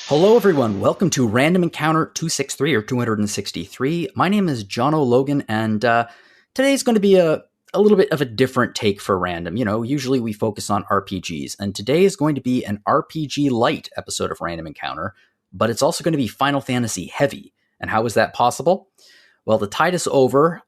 Hello, everyone. Welcome to Random Encounter 263 or 263. My name is Jono Logan, and today's going to be a little bit of a different take for Random. You know, usually we focus on RPGs, and today is going to be an RPG light episode of Random Encounter, but it's also going to be Final Fantasy heavy. And how is that possible? Well, to tide us over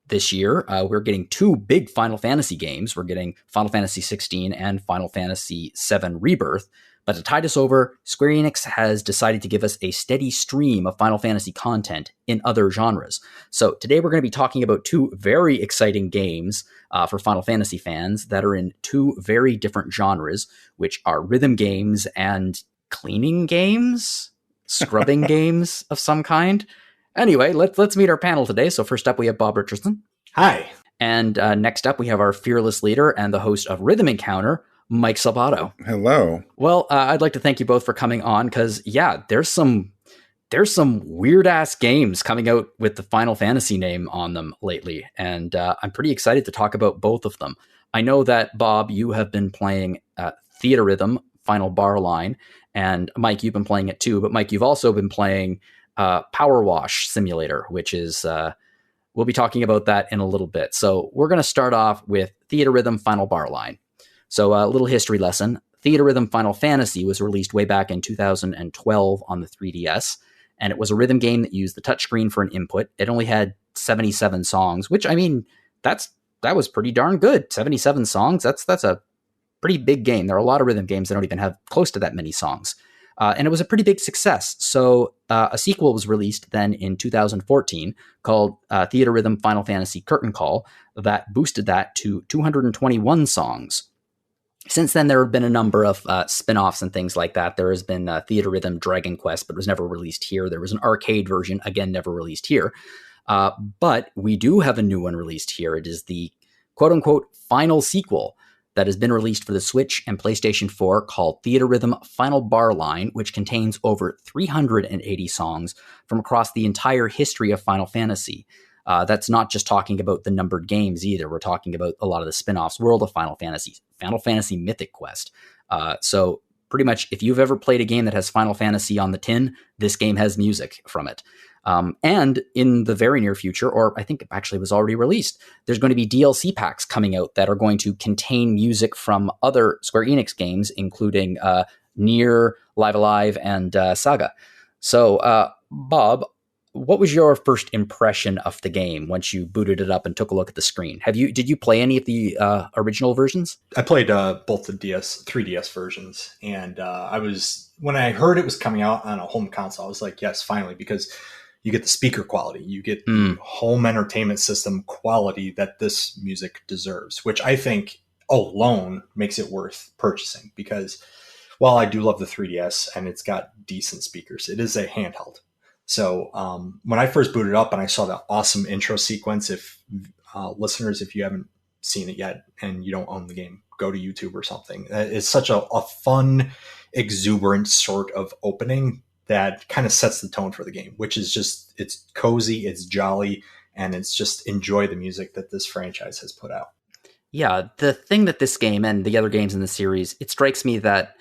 this year, we're getting two big Final Fantasy games. We're getting Final Fantasy 16 and Final Fantasy 7 Rebirth. But to tide us over, Square Enix has decided to give us a steady stream of Final Fantasy content in other genres. So today we're going to be talking about two very exciting games for Final Fantasy fans that are in two very different genres, which are rhythm games and cleaning games, scrubbing games of some kind. Anyway, let's meet our panel today. So first up, we have Bob Richardson. Hi. And next up, we have our fearless leader and the host of Rhythm Encounter, Mike Salbato. Hello. Well, I'd like to thank you both for coming on because, yeah, there's some weird ass games coming out with the Final Fantasy name on them lately, and I'm pretty excited to talk about both of them. I know that Bob, you have been playing Theatrhythm Final Bar Line, and Mike, you've been playing it too. But Mike, you've also been playing PowerWash Simulator, which is we'll be talking about that in a little bit. So we're going to start off with Theatrhythm Final Bar Line. So a little history lesson. Theatrhythm Final Fantasy was released way back in 2012 on the 3DS, and it was a rhythm game that used the touchscreen for an input. It only had 77 songs, which, I mean, that was pretty darn good. 77 songs, that's a pretty big game. There are a lot of rhythm games that don't even have close to that many songs. And it was a pretty big success. So a sequel was released then in 2014 called Theatrhythm Final Fantasy Curtain Call that boosted that to 221 songs. Since then, there have been a number of spin-offs and things like that. There has been Theatrhythm Dragon Quest, but it was never released here. There was an arcade version, again, never released here. But we do have a new one released here. It is the quote-unquote final sequel that has been released for the Switch and PlayStation 4 called Theatrhythm Final Bar Line, which contains over 380 songs from across the entire history of Final Fantasy. That's not just talking about the numbered games either. We're talking about a lot of the spin-offs, World of Final Fantasy, Final Fantasy Mythic Quest. So pretty much if you've ever played a game that has Final Fantasy on the tin, this game has music from it. And in the very near future, or I think it actually was already released, there's going to be DLC packs coming out that are going to contain music from other Square Enix games, including Nier, Live Alive, and Saga. So, Bob, what was your first impression of the game once you booted it up and took a look at the screen? Did you play any of the original versions? I played both the 3DS versions, and when I heard it was coming out on a home console, I was like, yes, finally, because you get the speaker quality, you get the home entertainment system quality that this music deserves, which I think alone makes it worth purchasing. Because while I do love the 3DS and it's got decent speakers, it is a handheld. So when I first booted up and I saw that awesome intro sequence, if listeners, if you haven't seen it yet and you don't own the game, go to YouTube or something. It's such a fun, exuberant sort of opening that kind of sets the tone for the game, which is just, it's cozy, it's jolly, and it's just enjoy the music that this franchise has put out. Yeah, the thing that this game and the other games in the series, it strikes me that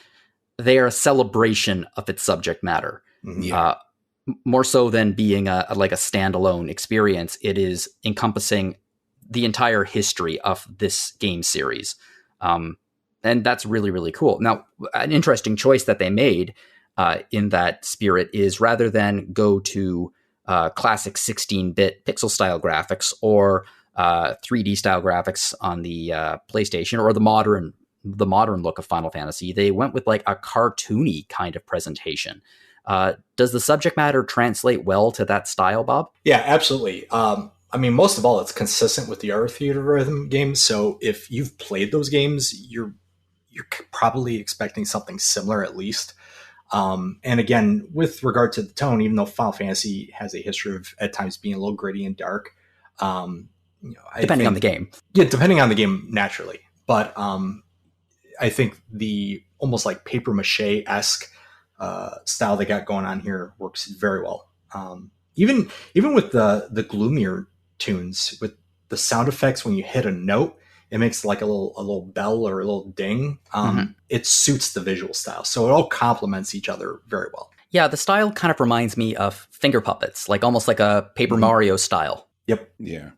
they are a celebration of its subject matter. Yeah. More so than being a standalone experience, it is encompassing the entire history of this game series. And that's really, really cool. Now, an interesting choice that they made in that spirit is rather than go to classic 16-bit pixel style graphics or 3D style graphics on the PlayStation or the modern look of Final Fantasy, they went with like a cartoony kind of presentation. Does the subject matter translate well to that style, Bob? Yeah, absolutely. I mean, most of all, it's consistent with the other Theatrhythm games. So if you've played those games, you're probably expecting something similar at least. And again, with regard to the tone, even though Final Fantasy has a history of at times being a little gritty and dark, depending on the game. Yeah, depending on the game, naturally. But I think the almost like paper mache-esque style they got going on here works very well. Even with the gloomier tunes, with the sound effects when you hit a note, it makes like a little bell or a little ding. It suits the visual style. So it all complements each other very well. Yeah, the style kind of reminds me of finger puppets, like almost like a Paper Mario style. Yep. Yeah.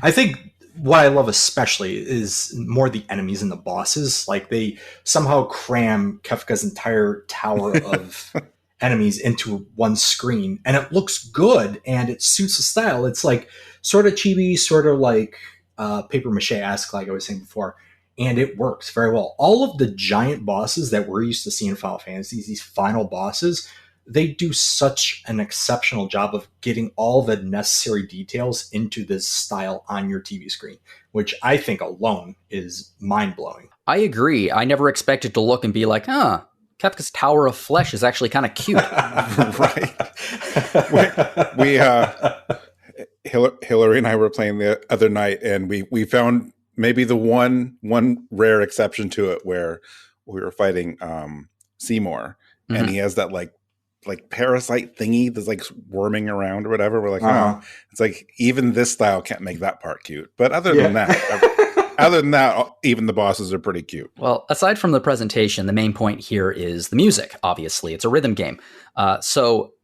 I think what I love especially is more the enemies and the bosses. Like they somehow cram Kefka's entire tower of enemies into one screen, and it looks good and it suits the style. It's like sort of chibi, sort of like paper mache-esque, like I was saying before, and it works very well. All of the giant bosses that we're used to seeing in Final Fantasy, these final bosses, they do such an exceptional job of getting all the necessary details into this style on your TV screen, which I think alone is mind-blowing. I agree. I never expected to look and be like, Kefka's Tower of Flesh is actually kind of cute. Right. we Hillary and I were playing the other night, and we found maybe the one rare exception to it where we were fighting Seymour, and he has that like parasite thingy that's like worming around or whatever. We're like, oh, it's like even this style can't make that part cute. But other than that, even the bosses are pretty cute. Well, aside from the presentation, the main point here is the music. Obviously, it's a rhythm game. So,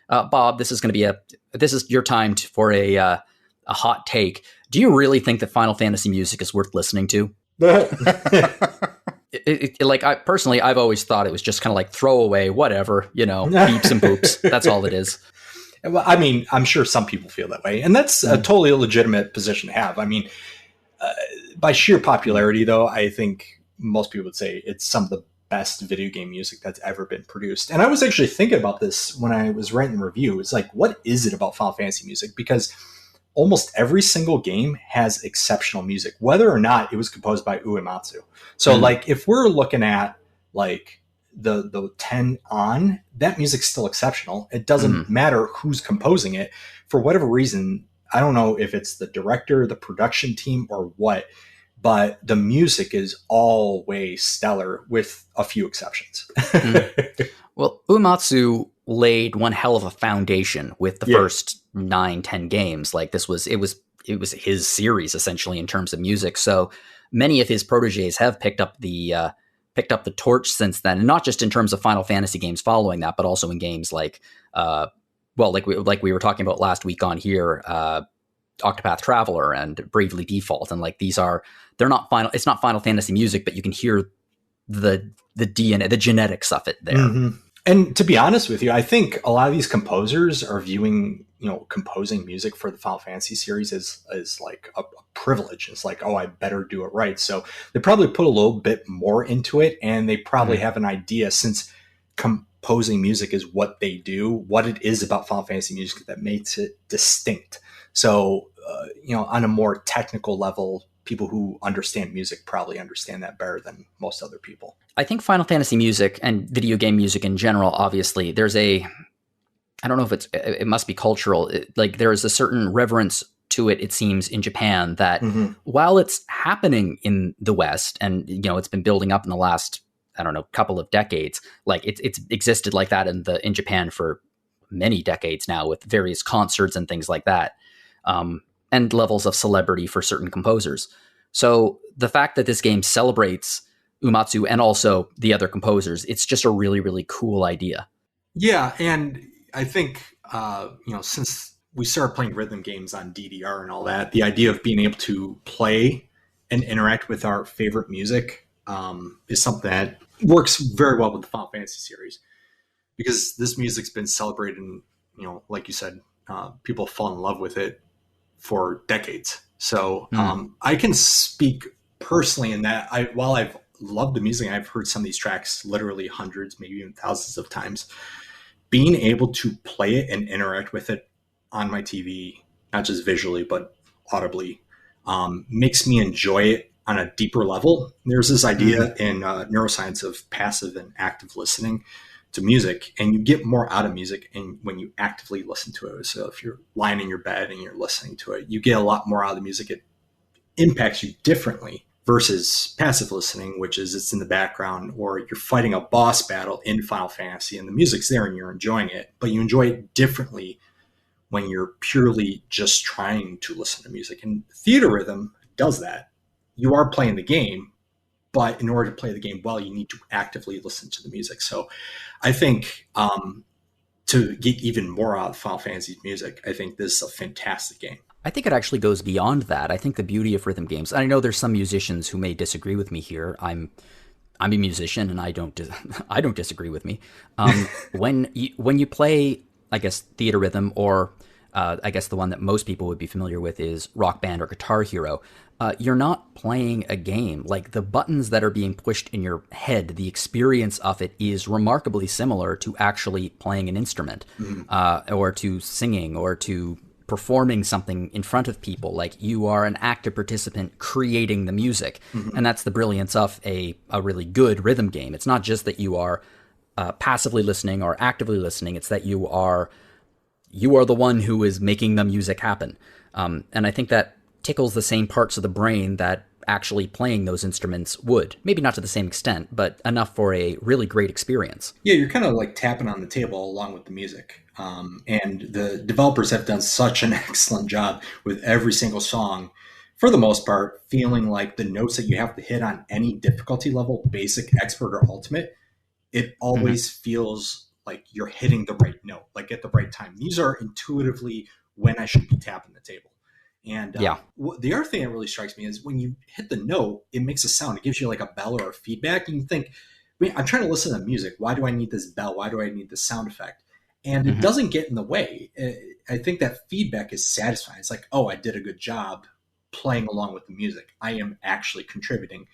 Bob, this is your time for a hot take. Do you really think that Final Fantasy music is worth listening to? I've always thought it was just kind of like throwaway, whatever, beeps and boops. That's all it is. Well, I mean, I'm sure some people feel that way, and that's a totally legitimate position to have. I mean, by sheer popularity, though, I think most people would say it's some of the best video game music that's ever been produced. And I was actually thinking about this when I was writing the review. It's like, what is it about Final Fantasy music? Because almost every single game has exceptional music, whether or not it was composed by Uematsu. So like if we're looking at like the 10 on, that music's still exceptional. It doesn't matter who's composing it. For whatever reason, I don't know if it's the director, the production team, or what, but the music is always stellar with a few exceptions. Well, Uematsu laid one hell of a foundation with the first 9-10 games. Like it was his series essentially in terms of music. So many of his proteges have picked up the torch since then, and not just in terms of Final Fantasy games following that, but also in games like like we were talking about last week on here, Octopath Traveler and Bravely Default, and like they're not final. It's not Final Fantasy music, but you can hear the DNA, the genetics of it there. Mm-hmm. And to be honest with you, I think a lot of these composers are viewing, composing music for the Final Fantasy series as like a privilege. It's like, oh, I better do it right. So they probably put a little bit more into it, and they probably have an idea, since composing music is what they do, what it is about Final Fantasy music that makes it distinct. So, on a more technical level, people who understand music probably understand that better than most other people. I think Final Fantasy music and video game music in general, obviously, I don't know if it must be cultural. There is a certain reverence to it seems, in Japan that while it's happening in the West and, it's been building up in the last, couple of decades, like it's existed like that in Japan for many decades now with various concerts and things like that. And levels of celebrity for certain composers. So the fact that this game celebrates Uematsu and also the other composers, it's just a really, really cool idea. Yeah, and I think, since we started playing rhythm games on DDR and all that, the idea of being able to play and interact with our favorite music is something that works very well with the Final Fantasy series, because this music's been celebrated and, like you said, people fall in love with it for decades. So I can speak personally in that while I've loved the music, I've heard some of these tracks literally hundreds, maybe even thousands of times, being able to play it and interact with it on my TV, not just visually, but audibly, makes me enjoy it on a deeper level. There's this idea in neuroscience of passive and active listening to music, and you get more out of music and when you actively listen to it. So if you're lying in your bed and you're listening to it, you get a lot more out of the music. It impacts you differently versus passive listening, which is it's in the background, or you're fighting a boss battle in Final Fantasy and the music's there and you're enjoying it, but you enjoy it differently when you're purely just trying to listen to music. And Theatrhythm does that you are playing the game, but in order to play the game well, you need to actively listen to the music. So I think to get even more out of Final Fantasy's music, I think this is a fantastic game. I think it actually goes beyond that. I think the beauty of rhythm games, I know there's some musicians who may disagree with me here. I'm a musician, and I don't disagree with me. When you play, I guess, Theatrhythm, or I guess the one that most people would be familiar with is Rock Band or Guitar Hero, you're not playing a game. Like, the buttons that are being pushed in your head, the experience of it is remarkably similar to actually playing an instrument, or to singing, or to performing something in front of people. Like, you are an active participant creating the music. And that's the brilliance of a really good rhythm game. It's not just that you are passively listening or actively listening. It's that you are the one who is making the music happen. And I think that tickles the same parts of the brain that actually playing those instruments would. Maybe not to the same extent, but enough for a really great experience. Yeah, you're kind of like tapping on the table along with the music. And the developers have done such an excellent job with every single song, for the most part, feeling like the notes that you have to hit on any difficulty level, basic, expert, or ultimate, it always feels like you're hitting the right note, like at the right time. These are intuitively when I should be tapping the table. And the other thing that really strikes me is when you hit the note, it makes a sound. It gives you like a bell or a feedback. And you think, I'm trying to listen to music. Why do I need this bell? Why do I need this sound effect? And it doesn't get in the way. I think that feedback is satisfying. It's like, oh, I did a good job playing along with the music. I am actually contributing,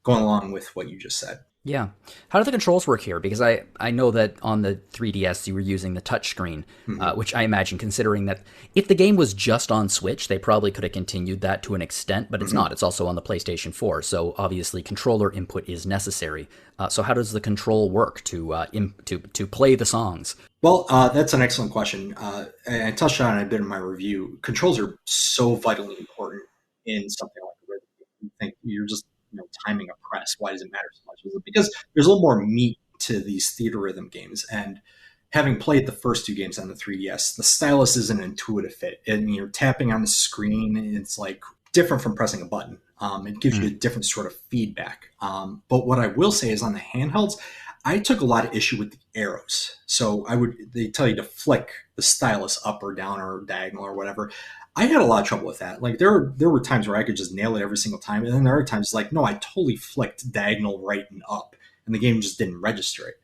going along with what you just said. Yeah. How do the controls work here? Because I know that on the 3DS you were using the touchscreen, which I imagine, considering that if the game was just on Switch, they probably could have continued that to an extent, but it's not. It's also on the PlayStation 4, so obviously controller input is necessary. So how does the control work to play the songs? Well, that's an excellent question. I touched on it a bit in my review. Controls are so vitally important in something like a rhythm game. You think you're just timing a press. Why does it matter so much? Because there's a little more meat to these theater rhythm games. And having played the first two games on the 3DS, the stylus is an intuitive fit. And you're tapping on the screen. It's like different from pressing a button. It gives you a different sort of feedback. But what I will say is on the handhelds, I took a lot of issue with the arrows. So they tell you to flick the stylus up or down or diagonal or whatever. I had a lot of trouble with that. Like there were times where I could just nail it every single time. And then there are times like, no, I totally flicked diagonal right and up and the game just didn't register it.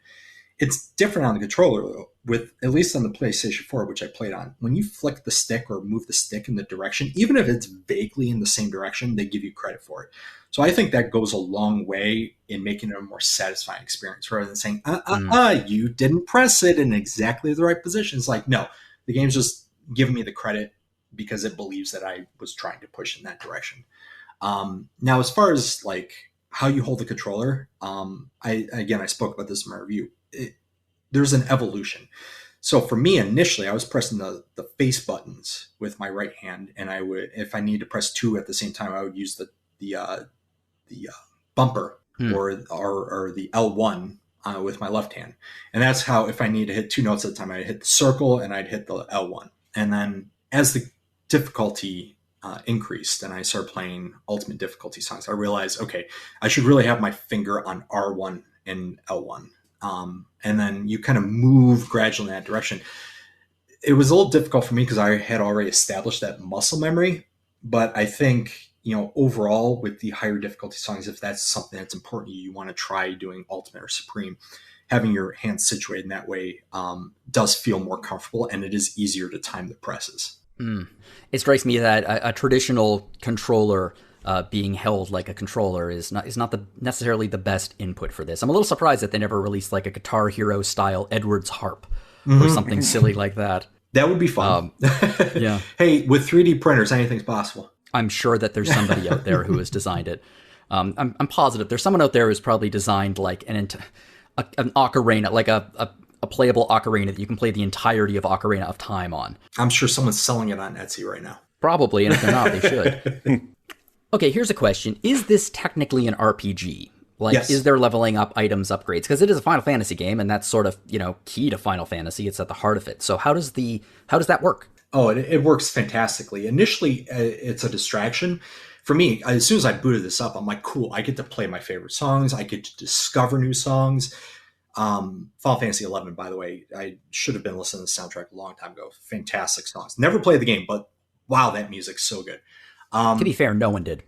It's different on the controller though, with at least on the PlayStation 4, which I played on. When you flick the stick or move the stick in the direction, even if it's vaguely in the same direction, they give you credit for it. So I think that goes a long way in making it a more satisfying experience rather than saying, you didn't press it in exactly the right position. It's like, no, the game's just giving me the credit because it believes that I was trying to push in that direction. Now, as far as like how you hold the controller, I spoke about this in my review. There's an evolution. So for me, initially, I was pressing the face buttons with my right hand, and I would, if I needed to press two at the same time, I would use the bumper or the L1 with my left hand, and that's how, if I need to hit two notes at a time, I'd hit the circle and I'd hit the L1, and then as the difficulty increased and I started playing ultimate difficulty songs, I realized, okay, I should really have my finger on R1 and L1. And then you kind of move gradually in that direction. It was a little difficult for me because I had already established that muscle memory, but I think, overall with the higher difficulty songs, if that's something that's important to you, you want to try doing ultimate or supreme, having your hands situated in that way does feel more comfortable, and it is easier to time the presses. It strikes me that a traditional controller being held like a controller is not necessarily the best input for this. I'm a little surprised that they never released like a Guitar Hero style Edwards harp or something silly like that. That would be fun. Yeah. Hey, with 3D printers, anything's possible. I'm sure that there's somebody out there who has designed it. I'm positive there's someone out there who's probably designed like an ocarina, like a playable ocarina that you can play the entirety of Ocarina of Time on. I'm sure someone's selling it on Etsy right now. Probably, and if they're not, they should. Okay, here's a question. Is this technically an RPG? Like, yes. Is there leveling up, items, upgrades? Because it is a Final Fantasy game, and that's sort of, key to Final Fantasy. It's at the heart of it. So how does that work? Oh, it works fantastically. Initially, it's a distraction. for me, as soon as I booted this up, I'm like, cool, I get to play my favorite songs. I get to discover new songs. Final Fantasy 11, by the way, I should have been listening to the soundtrack a long time ago. Fantastic songs. Never played the game, but wow, that music's so good. To be fair, no one did.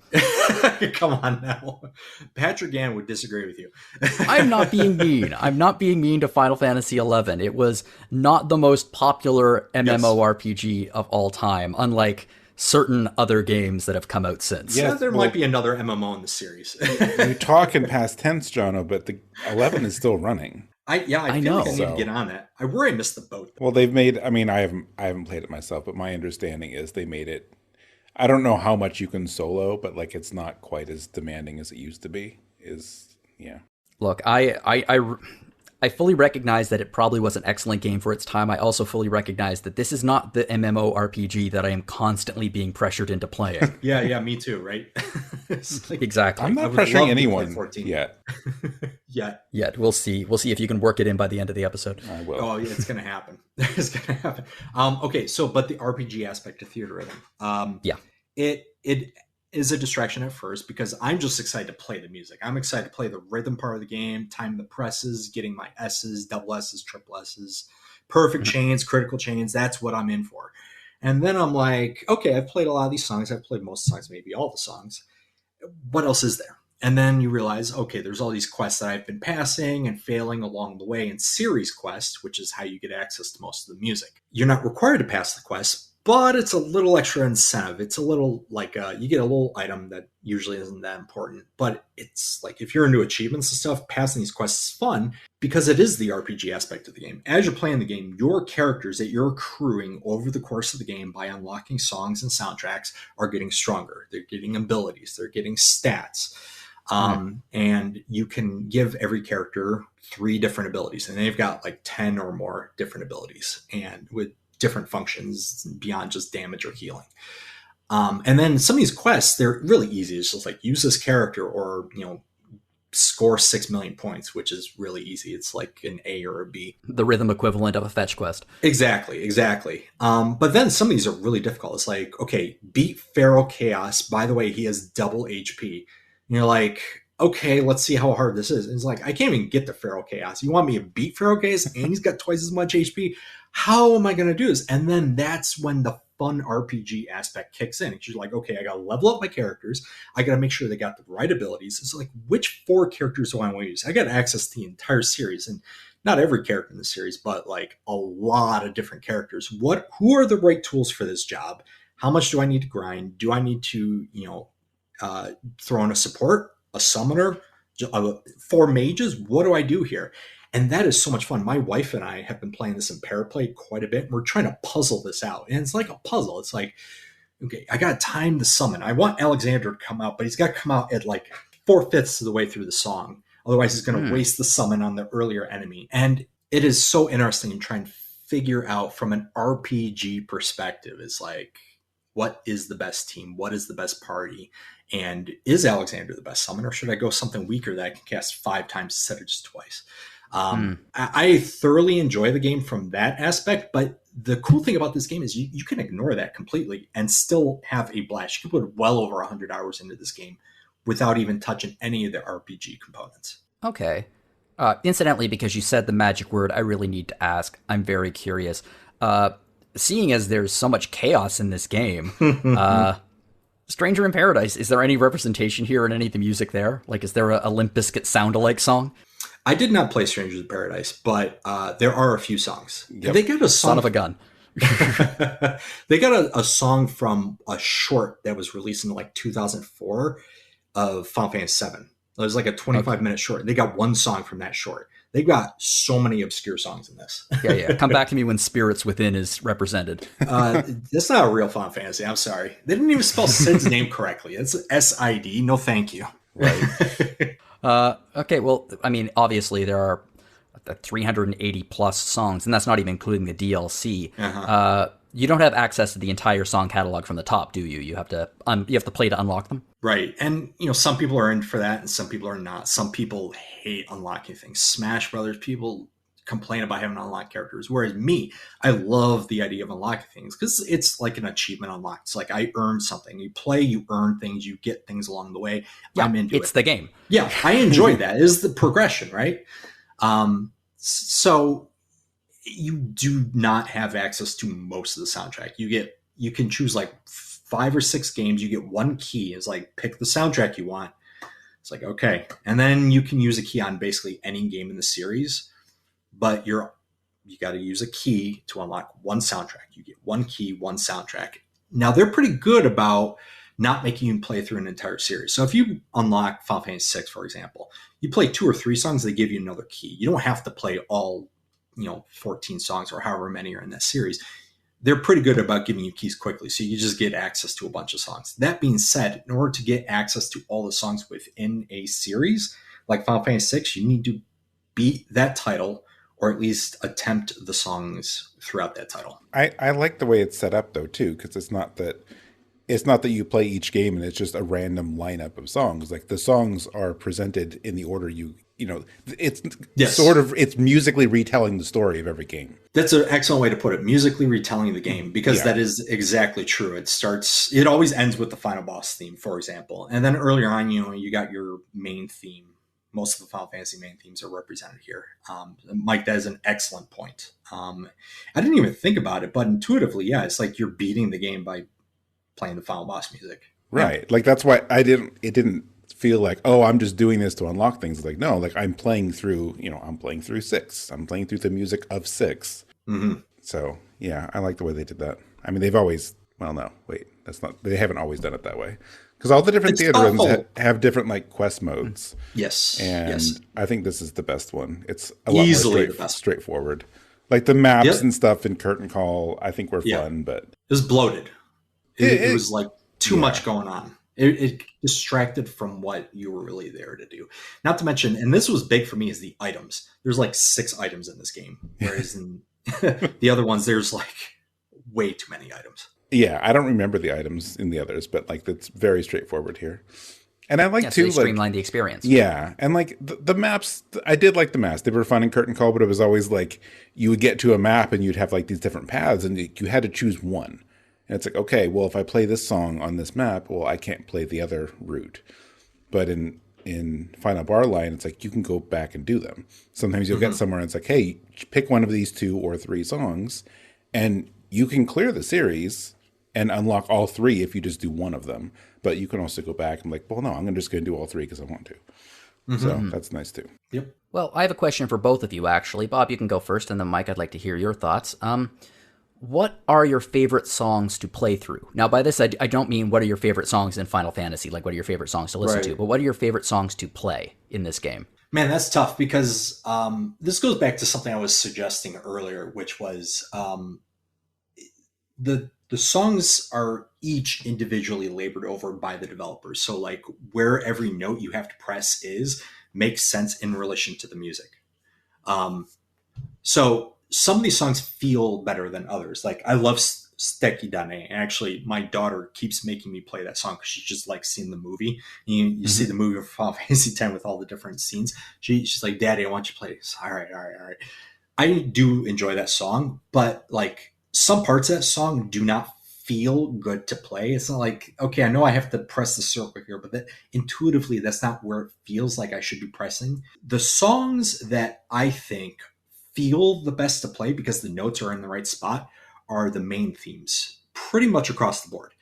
Come on now. Patrick Gann would disagree with you. I'm not being mean. I'm not being mean to Final Fantasy XI. It was not the most popular MMORPG of all time, unlike certain other games that have come out since. Yeah, there might be another MMO in the series. You talk in past tense, Jono, but the 11 is still running. I feel like I need to get on that. I worry I missed the boat. Well, they've made, I mean, I haven't played it myself, but my understanding is they made it, I don't know how much you can solo, but like it's not quite as demanding as it used to be. Look, I fully recognize that it probably was an excellent game for its time. I also fully recognize that this is not the MMORPG that I am constantly being pressured into playing. Yeah, me too, right? Like, exactly. I'm not pressuring anyone yet. Yet. We'll see. We'll see if you can work it in by the end of the episode. I will. Oh, yeah, it's going to happen. It's going to happen. Okay, so, but the RPG aspect of Theatrhythm. It is a distraction at first because I'm just excited to play the music. I'm excited to play the rhythm part of the game, time the presses, getting my S's, double S's, triple S's, perfect chains, critical chains. That's what I'm in for. And then I'm like, okay, I've played a lot of these songs. I've played most songs, maybe all the songs. What else is there? And then you realize, okay, there's all these quests that I've been passing and failing along the way in series quests, which is how you get access to most of the music. You're not required to pass the quests, but it's a little extra incentive. It's a little like you get a little item that usually isn't that important. But it's like if you're into achievements and stuff, passing these quests is fun because it is the RPG aspect of the game. As you're playing the game, your characters that you're accruing over the course of the game by unlocking songs and soundtracks are getting stronger. They're getting abilities. They're getting stats. And you can give every character 3 different abilities. And they've got like 10 or more different abilities. And with different functions beyond just damage or healing. And then some of these quests, they're really easy. It's just like use this character or, score 6 million points, which is really easy. It's like an A or a B. The rhythm equivalent of a fetch quest. Exactly. But then some of these are really difficult. It's like, okay, beat Feral Chaos. By the way, he has double HP. And you're like, okay, let's see how hard this is. And it's like, I can't even get to Feral Chaos. You want me to beat Feral Chaos and he's got twice as much HP? How am I going to do this? And then that's when the fun RPG aspect kicks in. You're like, okay, I got to level up my characters. I got to make sure they got the right abilities. It's like, which 4 characters do I want to use? I got access to the entire series, and not every character in the series, but like a lot of different characters. Who are the right tools for this job? How much do I need to grind? Do I need to, throw in a support, a summoner, 4 mages? What do I do here? And that is so much fun. My wife and I have been playing this in Paraplay quite a bit. And we're trying to puzzle this out. And it's like a puzzle. It's like, okay, I got time to summon. I want Alexander to come out, but he's got to come out at like 4/5 of the way through the song. Otherwise, he's going to waste the summon on the earlier enemy. And it is so interesting in trying to figure out from an RPG perspective. It's like, what is the best team? What is the best party? And is Alexander the best summon? Or should I go something weaker that I can cast 5 times instead of just twice? I thoroughly enjoy the game from that aspect, but the cool thing about this game is you can ignore that completely and still have a blast. You can put well over 100 hours into this game without even touching any of the RPG components. Okay. Incidentally, because you said the magic word, I really need to ask. I'm very curious. Seeing as there's so much chaos in this game, Stranger in Paradise, is there any representation here in any of the music there? Like, is there a Limp Bizkit sound-alike song? I did not play Strangers in Paradise, but there are a few songs. Yep. They got a song. Son of a gun. They got a song from a short that was released in like 2004 of Final Fantasy VII. It was like a 25-minute short. They got one song from that short. They got so many obscure songs in this. Yeah. Come back to me when Spirits Within is represented. That's not a real Final Fantasy. I'm sorry. They didn't even spell Sid's name correctly. It's S-I-D. No, thank you. Right. Okay, well, I mean, obviously there are 380 plus songs, and that's not even including the DLC. You don't have access to the entire song catalog from the top, do you? You have to play to unlock them. Right, and some people are in for that, and some people are not. Some people hate unlocking things. Smash Brothers people complain about having unlocked characters. Whereas me, I love the idea of unlocking things because it's like an achievement unlock. It's like I earned something. You play, you earn things, you get things along the way. Yeah, I'm into it. It's the game. Yeah, I enjoy that. It is the progression, right? So you do not have access to most of the soundtrack. You can choose like 5 or 6 games. You get one key. It's like pick the soundtrack you want. It's like, okay. And then you can use a key on basically any game in the series, but you got to use a key to unlock one soundtrack. You get one key, one soundtrack. Now they're pretty good about not making you play through an entire series. So if you unlock Final Fantasy VI, for example, you play 2 or 3 songs, they give you another key. You don't have to play all, 14 songs or however many are in that series. They're pretty good about giving you keys quickly, so you just get access to a bunch of songs. That being said, in order to get access to all the songs within a series, like Final Fantasy VI, you need to beat that title or at least attempt the songs throughout that title. I like the way it's set up, though, too, because it's not that you play each game and it's just a random lineup of songs. Like the songs are presented in the order it's it's musically retelling the story of every game. That's an excellent way to put it. Musically retelling the game, because that is exactly true. It always ends with the final boss theme, for example. And then earlier on, you got your main theme. Most of the Final Fantasy main themes are represented here. Mike, that is an excellent point. I didn't even think about it, but intuitively, yeah, it's like you're beating the game by playing the final boss music. Right. Like that's why it didn't feel like, oh, I'm just doing this to unlock things. Like, no, like I'm playing through 6. I'm playing through the music of 6. Mm-hmm. So yeah, I like the way they did that. I mean, they've always, they haven't always done it that way. Because all the different Theatrhythms have different like quest modes. Yes. And yes. I think this is the best one. It's a lot Easily more straightforward. Like the maps and stuff in Curtain Call, I think were fun, but it was bloated. It was like too much going on. It distracted from what you were really there to do. Not to mention, and this was big for me, is the items. There's like 6 items in this game, whereas in the other ones, there's like way too many items. Yeah, I don't remember the items in the others, but like that's very straightforward here. And I like so to they streamline the experience. Yeah, and like the maps, I did like the maps. They were fun in Curtain Call, but it was always like you would get to a map and you'd have like these different paths, and you had to choose one. And it's like, okay, well, if I play this song on this map, well, I can't play the other route. But in Final Bar Line, it's like you can go back and do them. Sometimes you'll get somewhere and it's like, hey, pick one of these 2 or 3 songs, and you can clear the series and unlock all 3 if you just do one of them. But you can also go back and like, well, no, I'm just going to do all 3 because I want to. Mm-hmm. So that's nice too. Yep. Well, I have a question for both of you, actually. Bob, you can go first, and then Mike, I'd like to hear your thoughts. What are your favorite songs to play through? Now, by this, I don't mean what are your favorite songs in Final Fantasy, like what are your favorite songs to listen to, but what are your favorite songs to play in this game? Man, that's tough because this goes back to something I was suggesting earlier, which was the songs are each individually labored over by the developers. So like where every note you have to press makes sense in relation to the music. So some of these songs feel better than others. Like I love Steki Dane. And actually my daughter keeps making me play that song because she just likes seeing the movie. You see the movie of Final Fantasy X with all the different scenes. She's like, Daddy, I want you to play this. All right. I do enjoy that song, but like some parts of that song do not feel good to play. It's not like, okay, I know I have to press the circle here, but intuitively that's not where it feels like I should be pressing. The songs that I think feel the best to play because the notes are in the right spot are the main themes pretty much across the board.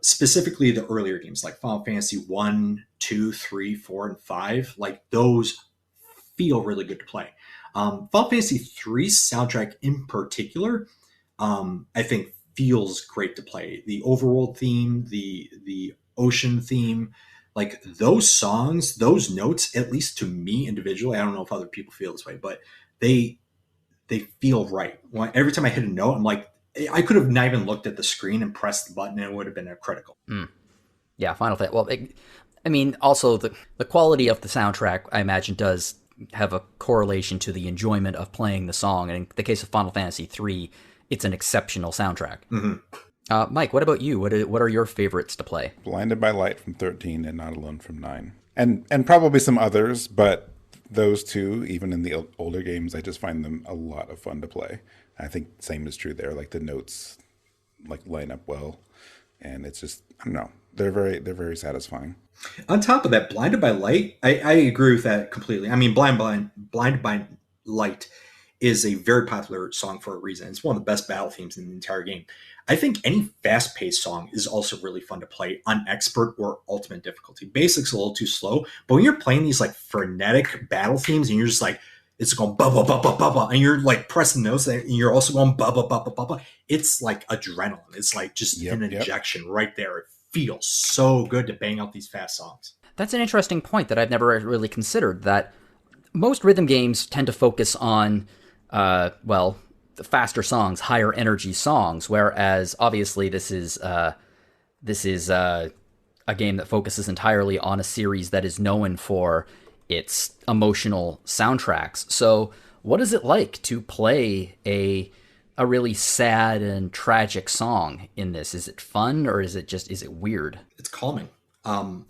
Specifically the earlier games like Final Fantasy 1, 2, 3, 4, and 5, like those feel really good to play. Final Fantasy 3's soundtrack in particular, I think feels great to play. The overworld theme, the ocean theme, like those songs, those notes, at least to me individually, I don't know if other people feel this way, but they feel right. Every time I hit a note, I'm like, I could have not even looked at the screen and pressed the button and it would have been critical. Yeah, Final Fantasy. Well, also the quality of the soundtrack, I imagine, does have a correlation to the enjoyment of playing the song. And in the case of Final Fantasy III, it's an exceptional soundtrack. Mm-hmm. Mike, what about you? What are your favorites to play? Blinded by Light from 13 and Not Alone from 9. And probably some others, but those two, even in the older games, I just find them a lot of fun to play. I think same is true there. Like the notes like line up well, and it's just, I don't know, they're very satisfying. On top of that, Blinded by Light, I agree with that completely. I mean, Blinded by Light is a very popular song for a reason. It's one of the best battle themes in the entire game. I think any fast-paced song is also really fun to play on expert or ultimate difficulty. Basic's a little too slow, but when you're playing these like frenetic battle themes and you're just like, it's going ba ba ba ba ba ba, and you're like pressing notes and you're also going ba ba ba ba ba ba. It's like adrenaline. It's like just an injection right there. It feels so good to bang out these fast songs. That's an interesting point that I've never really considered, that most rhythm games tend to focus on, the faster songs, higher energy songs, whereas obviously this is a game that focuses entirely on a series that is known for its emotional soundtracks. So what is it like to play a really sad and tragic song in this? Is it fun, or is it weird? It's calming.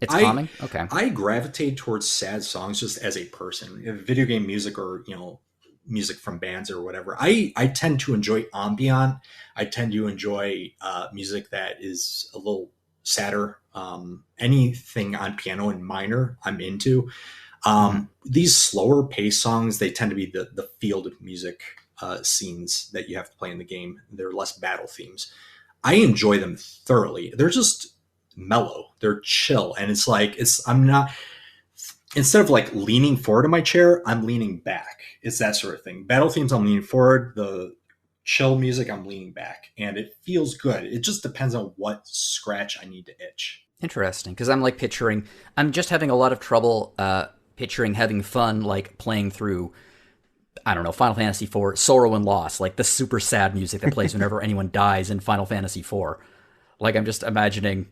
It's calming? Okay. I gravitate towards sad songs just as a person. Video game music, or, music from bands or whatever. I tend to enjoy ambient. I tend to enjoy music that is a little sadder. Anything on piano and minor, I'm into. These slower pace songs, they tend to be the field of music scenes that you have to play in the game. They're less battle themes. I enjoy them thoroughly. They're just mellow. They're chill. And it's like, I'm not, instead of like leaning forward in my chair, I'm leaning back. It's that sort of thing. Battle themes, I'm leaning forward. The chill music, I'm leaning back. And it feels good. It just depends on what scratch I need to itch. Interesting. Because I'm just having a lot of trouble picturing having fun, like playing through, I don't know, Final Fantasy IV, Sorrow and Loss, like the super sad music that plays whenever anyone dies in Final Fantasy IV. Like, I'm just imagining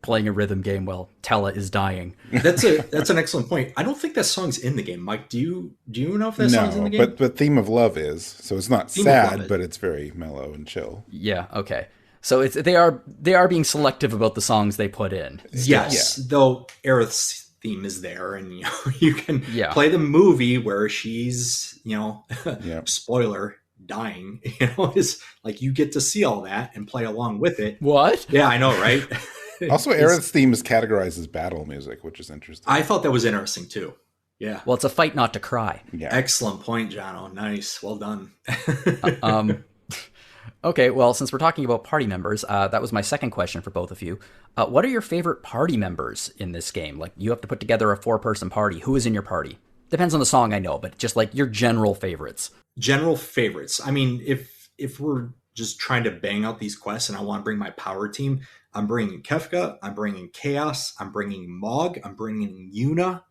playing a rhythm game while Tella is dying. That's an excellent point. I don't think that song's in the game. Mike, do you know if that song's in the game? But Theme of Love is. So it's not sad, but it's very mellow and chill. Yeah, okay. So they are being selective about the songs they put in. Yes, though Aerith's theme is there, and you can play the movie where she's, spoiler, dying. It's like you get to see all that and play along with it. What? Yeah, I know, right? Also, Aerith's theme is categorized as battle music, which is interesting. I thought that was interesting too. Yeah. Well, it's a fight not to cry. Yeah. Excellent point, Jono. Nice. Well done. Okay, well, since we're talking about party members, that was my second question for both of you. What are your favorite party members in this game? Like, you have to put together a 4-person party. Who is in your party? Depends on the song, I know, but just like your general favorites. General favorites. I mean, if we're just trying to bang out these quests and I want to bring my power team, I'm bringing Kefka, I'm bringing Chaos, I'm bringing Mog, I'm bringing Yuna,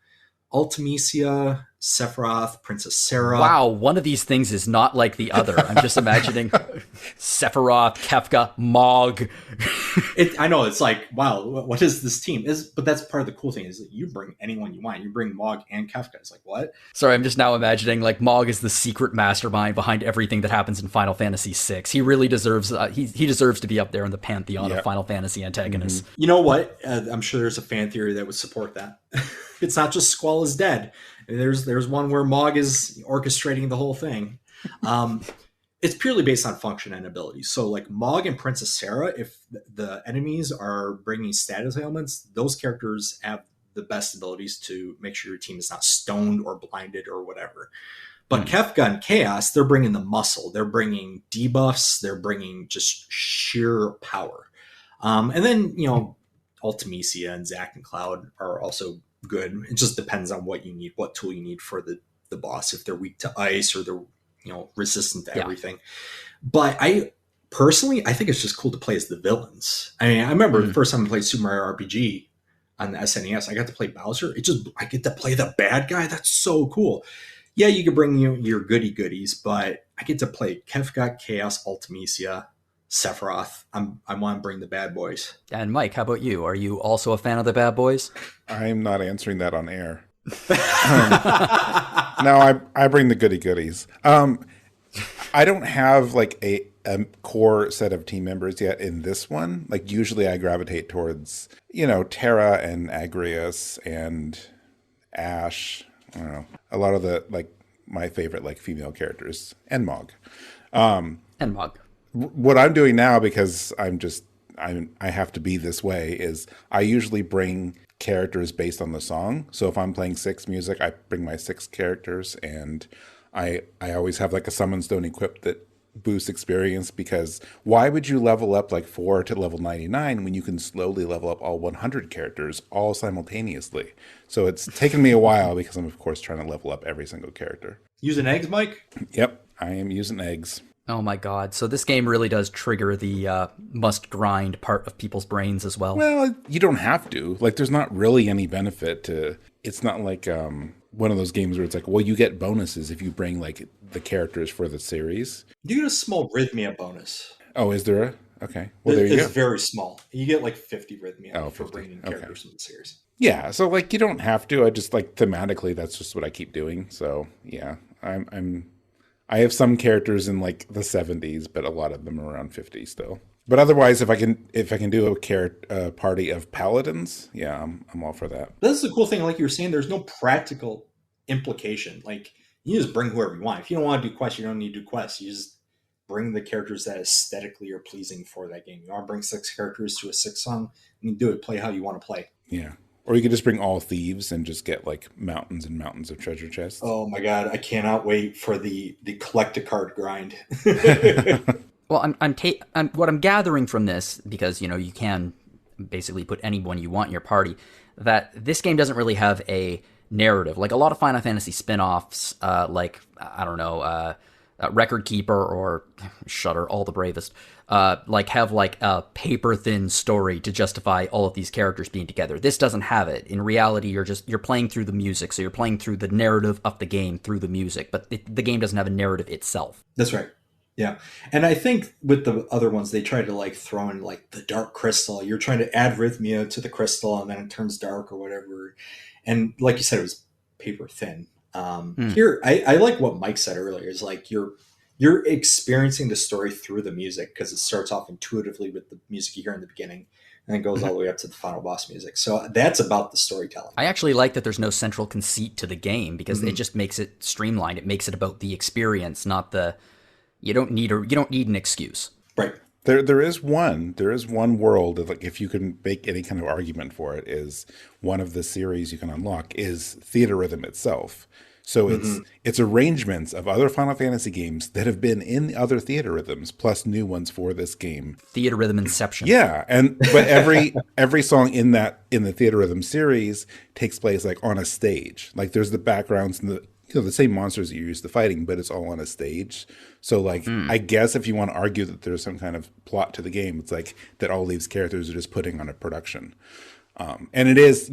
Ultimecia, Sephiroth, Princess Sarah. Wow, one of these things is not like the other. I'm just imagining Sephiroth, Kefka, Mog. I know, it's like, wow, what is this team? But that's part of the cool thing, is that you bring anyone you want. You bring Mog and Kefka. It's like, what? Sorry, I'm just now imagining like Mog is the secret mastermind behind everything that happens in Final Fantasy VI. He really deserves he deserves to be up there in the pantheon of Final Fantasy antagonists. Mm-hmm. You know what? I'm sure there's a fan theory that would support that. It's not just Squall is dead. There's one where Mog is orchestrating the whole thing. It's purely based on function and ability. So like Mog and Princess Sarah, if the enemies are bringing status ailments, those characters have the best abilities to make sure your team is not stoned or blinded or whatever. But Kefka and Chaos, they're bringing the muscle. They're bringing debuffs. They're bringing just sheer power. And then, Ultimecia and Zack and Cloud are also good. It just depends on what you need, what tool you need for the boss, if they're weak to ice or they're resistant to everything. But I think it's just cool to play as the villains. I mean, I remember the first time I played Super Mario RPG on the SNES, I got to play Bowser. I get to play the bad guy. That's so cool. Yeah, you can bring your goodies, but I get to play Kefka, Chaos, Ultimecia, Sephiroth. I want to bring the bad boys. And Mike, how about you? Are you also a fan of the bad boys? I'm not answering that on air. No, I bring the goodies. I don't have like a core set of team members yet in this one. Like usually I gravitate towards, Terra and Agrias and Ash I don't know, a lot of the like my favorite like female characters and Mog. And Mog. What I'm doing now, because I have to be this way, is I usually bring characters based on the song. So if I'm playing 6 music, I bring my 6 characters, and I always have like a summon stone equipped that boosts experience, because why would you level up like 4 to level 99 when you can slowly level up all 100 characters all simultaneously? So it's taken me a while because I'm of course trying to level up every single character. Using eggs, Mike? Yep, I am using eggs. Oh my god. So this game really does trigger the must grind part of people's brains as well. Well, you don't have to. Like, there's not really any benefit to... It's not like one of those games where it's like, well, you get bonuses if you bring, like, the characters for the series. You get a small rhythmia bonus. Oh, is there a... Okay. Well, there you go. It's very small. You get, like, 50 rhythmia for 50. bringing characters from the series. Yeah, so, like, you don't have to. I just, like, thematically, that's just what I keep doing. So, yeah, I have some characters in like the 70s, but a lot of them are around 50 still. But otherwise, if I can do a party of paladins, yeah, I'm all for that. That's the cool thing. Like you were saying, there's no practical implication. Like, you just bring whoever you want. If you don't want to do quests, you don't need to do quests. You just bring the characters that aesthetically are pleasing for that game. You want to bring 6 characters to a 6 song, and you do it. Play how you want to play. Yeah. Or you could just bring all thieves and just get like mountains and mountains of treasure chests. Oh my god, I cannot wait for the collect a card grind. Well, what I'm gathering from this, because you can basically put anyone you want in your party, that this game doesn't really have a narrative. Like a lot of Final Fantasy spin-offs, like I don't know, Record Keeper or Shudder, All the Bravest, like have like a paper thin story to justify all of these characters being together. This doesn't have it. In reality, you're playing through the music, so you're playing through the narrative of the game through the music, but the game doesn't have a narrative itself. That's right. Yeah. And I think with the other ones, they try to like throw in like the dark crystal. You're trying to add rhythmia to the crystal and then it turns dark or whatever. And like you said, it was paper thin. Here, I like what Mike said earlier, is like you're experiencing the story through the music, because it starts off intuitively with the music you hear in the beginning and then goes all the way up to the final boss music. So that's about the storytelling. I actually like that there's no central conceit to the game, because it just makes it streamlined. It makes it about the experience, not the... You don't need an excuse. Right. There is one world that, like, if you can make any kind of argument for it, is one of the series you can unlock is Theatrhythm itself. So it's arrangements of other Final Fantasy games that have been in other Theatrhythms, plus new ones for this game. Theatrhythm Inception. Yeah, but every song in the Theatrhythm series takes place like on a stage. Like there's the backgrounds and the same monsters that you're used to fighting, but it's all on a stage. So like I guess if you want to argue that there's some kind of plot to the game, it's like that all these characters are just putting on a production. And it is,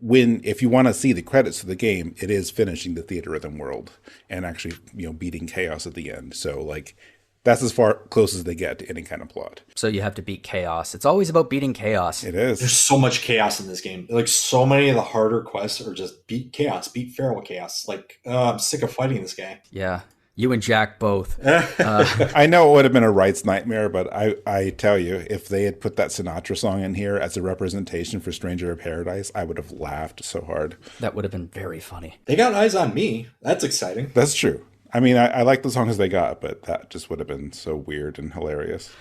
if you want to see the credits to the game, it is finishing the Theatrhythm world and actually, beating Chaos at the end. So like that's as far close as they get to any kind of plot. So you have to beat Chaos. It's always about beating Chaos. It is. There's so much chaos in this game. Like so many of the harder quests are just beat Chaos, beat feral Chaos. Like I'm sick of fighting this guy. Yeah. You and Jack both. I know it would have been a Wright's nightmare, but I tell you, if they had put that Sinatra song in here as a representation for Stranger of Paradise, I would have laughed so hard. That would have been very funny. They got Eyes on Me. That's exciting. That's true. I mean, I like the songs they got, but that just would have been so weird and hilarious.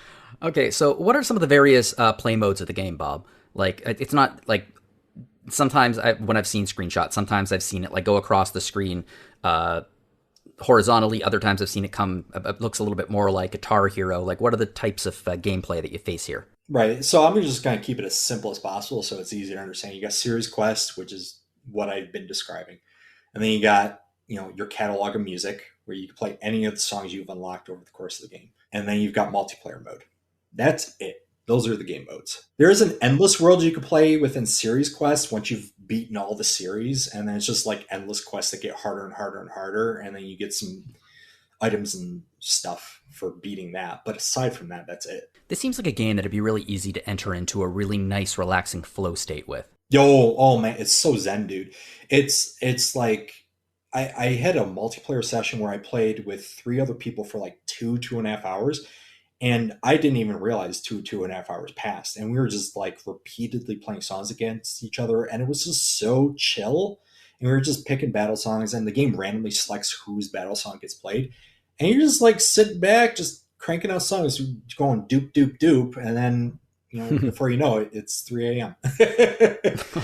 Okay, so what are some of the various play modes of the game, Bob? Like, it's not like... Sometimes when I've seen screenshots, sometimes I've seen it like go across the screen horizontally. Other times I've seen it it looks a little bit more like Guitar Hero. Like, what are the types of gameplay that you face here? Right. So I'm just going to keep it as simple as possible so it's easy to understand. You got series quest, which is what I've been describing. And then you got, your catalog of music where you can play any of the songs you've unlocked over the course of the game. And then you've got multiplayer mode. That's it. Those are the game modes. There is an endless world you can play within series quests once you've beaten all the series. And then it's just like endless quests that get harder and harder and harder. And then you get some items and stuff for beating that. But aside from that, that's it. This seems like a game that would be really easy to enter into a really nice, relaxing flow state with. Oh man, it's so zen, dude. It's like I had a multiplayer session where I played with 3 other people for like 2.5 hours. And I didn't even realize 2.5 hours passed. And we were just like repeatedly playing songs against each other. And it was just so chill. and we were just picking battle songs, and the game randomly selects whose battle song gets played, and you're just like sitting back, just cranking out songs, going doop doop doop, and then before you know it, it's 3 a.m.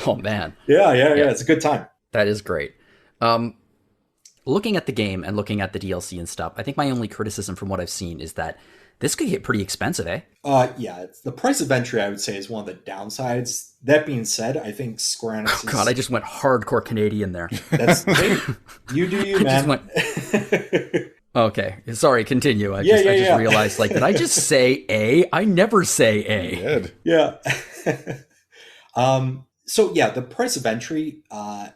Oh man, yeah, it's a good time. That is great. Looking at the game and looking at the DLC and stuff, I think my only criticism from what I've seen is that this could get pretty expensive, eh? Yeah, it's the price of entry, I would say, is one of the downsides. That being said, I think Square Enix. Oh God, I just went hardcore Canadian there. That's you do you, man. Okay, sorry, continue. I just realized, like, did I just say A? I never say A. You did. Yeah. So yeah, the price of entry, and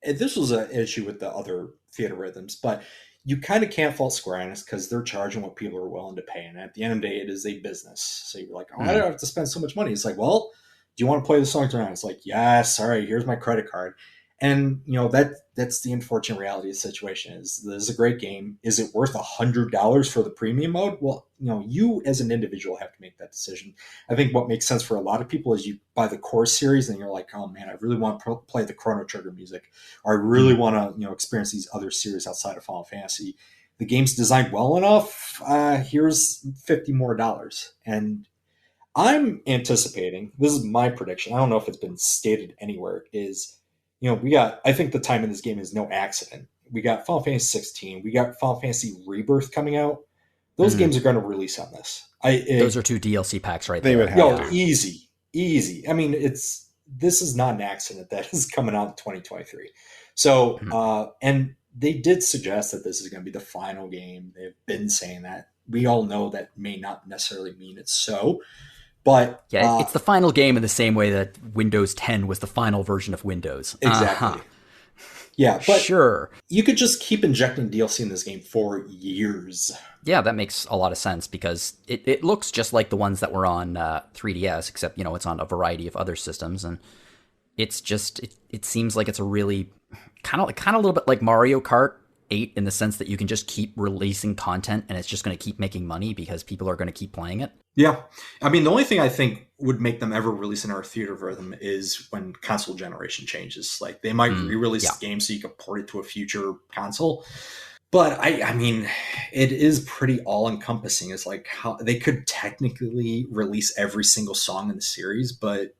this was an issue with the other Theatrhythms, but you kind of can't fault Square Enix because they're charging what people are willing to pay. And at the end of the day, it is a business. So you're like, I don't have to spend so much money. It's like, well, do you want to play the songs or not? It's like, yes, all right, here's my credit card. And that's the unfortunate reality of the situation. Is this is a great game? Is it worth $100 for the premium mode? Well, you as an individual have to make that decision. I think what makes sense for a lot of people is you buy the core series and you're like, oh man, I really want to play the Chrono Trigger music, or I really want to experience these other series outside of Final Fantasy. The game's designed well enough. Here's $50 more. And I'm anticipating, this is my prediction, I don't know if it's been stated anywhere, is I think the time in this game is no accident. We got Final Fantasy 16. We got Final Fantasy Rebirth coming out. Those games are going to release on this. Those are 2 DLC packs right there. They would have to. Easy. I mean, this is not an accident that is coming out in 2023. So, and they did suggest that this is going to be the final game. They've been saying that. We all know that may not necessarily mean it's so. But yeah, it's the final game in the same way that Windows 10 was the final version of Windows. Exactly. Yeah, but sure, you could just keep injecting DLC in this game for years. Yeah, that makes a lot of sense because it looks just like the ones that were on 3DS, except it's on a variety of other systems, and it's just it seems like it's a really kind of a little bit like Mario Kart 8 in the sense that you can just keep releasing content and it's just going to keep making money because people are going to keep playing it. Yeah. I mean, the only thing I think would make them ever release another Theatrhythm is when console generation changes. Like they might re-release the game so you can port it to a future console. But I mean, it is pretty all encompassing. It's like how they could technically release every single song in the series, but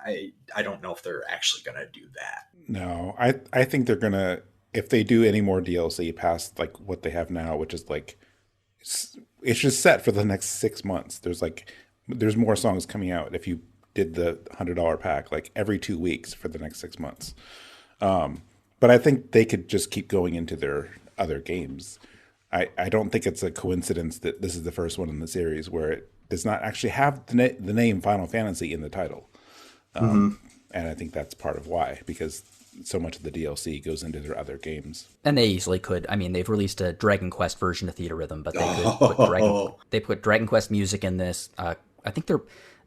I don't know if they're actually going to do that. No, I think they're going to, if they do any more DLC past like what they have now, which is like, it's just set for the next 6 months. There's more songs coming out if you did the $100 pack, like every 2 weeks for the next 6 months. But I think they could just keep going into their other games. I don't think it's a coincidence that this is the first one in the series where it does not actually have the name Final Fantasy in the title. And I think that's part of why, because so much of the DLC goes into their other games. And they easily could. I mean, they've released a Dragon Quest version of Theatrhythm, but they put Dragon Quest music in this. I think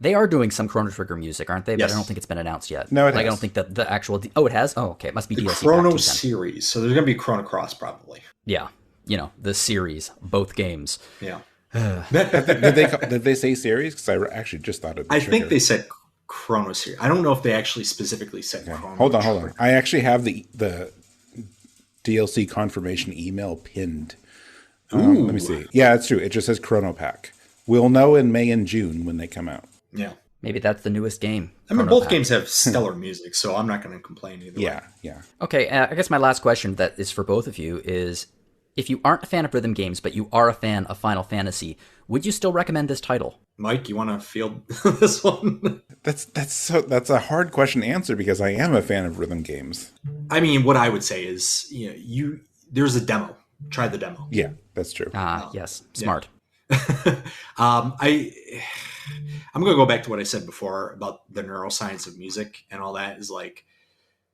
they are doing some Chrono Trigger music, aren't they? Yes. But I don't think it's been announced yet. No, it has. I don't think that the actual... Oh, it has? Oh, okay. It must be the DLC. Chrono series. So there's going to be Chrono Cross probably. Yeah. The series, both games. Yeah. Did they say series? Because I actually just thought of the think they said Chrono series. I don't know if they actually specifically said Chrono. Hold on. I actually have the DLC confirmation email pinned. Let me see. Yeah, it's true. It just says Chrono Pack. We'll know in May and June when they come out. Yeah. Maybe that's the newest game. I mean, both games have stellar music, so I'm not going to complain either way. Yeah. Okay, I guess my last question that is for both of you is, if you aren't a fan of rhythm games, but you are a fan of Final Fantasy, would you still recommend this title? Mike, you want to field this one? That's a hard question to answer because I am a fan of rhythm games. I mean, what I would say is, there's a demo. Try the demo. Yeah, that's true. Yes, smart. Yeah. I'm going to go back to what I said before about the neuroscience of music and all that. Is like,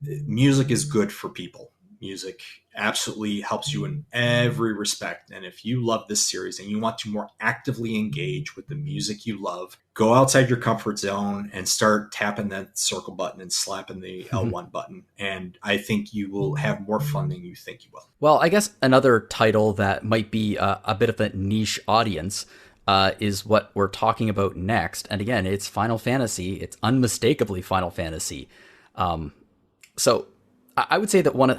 music is good for people. Music absolutely helps you in every respect. And if you love this series and you want to more actively engage with the music you love, go outside your comfort zone and start tapping that circle button and slapping the L1 button. And I think you will have more fun than you think you will. Well, I guess another title that might be a bit of a niche audience is what we're talking about next. And again, it's Final Fantasy. It's unmistakably Final Fantasy. So I would say that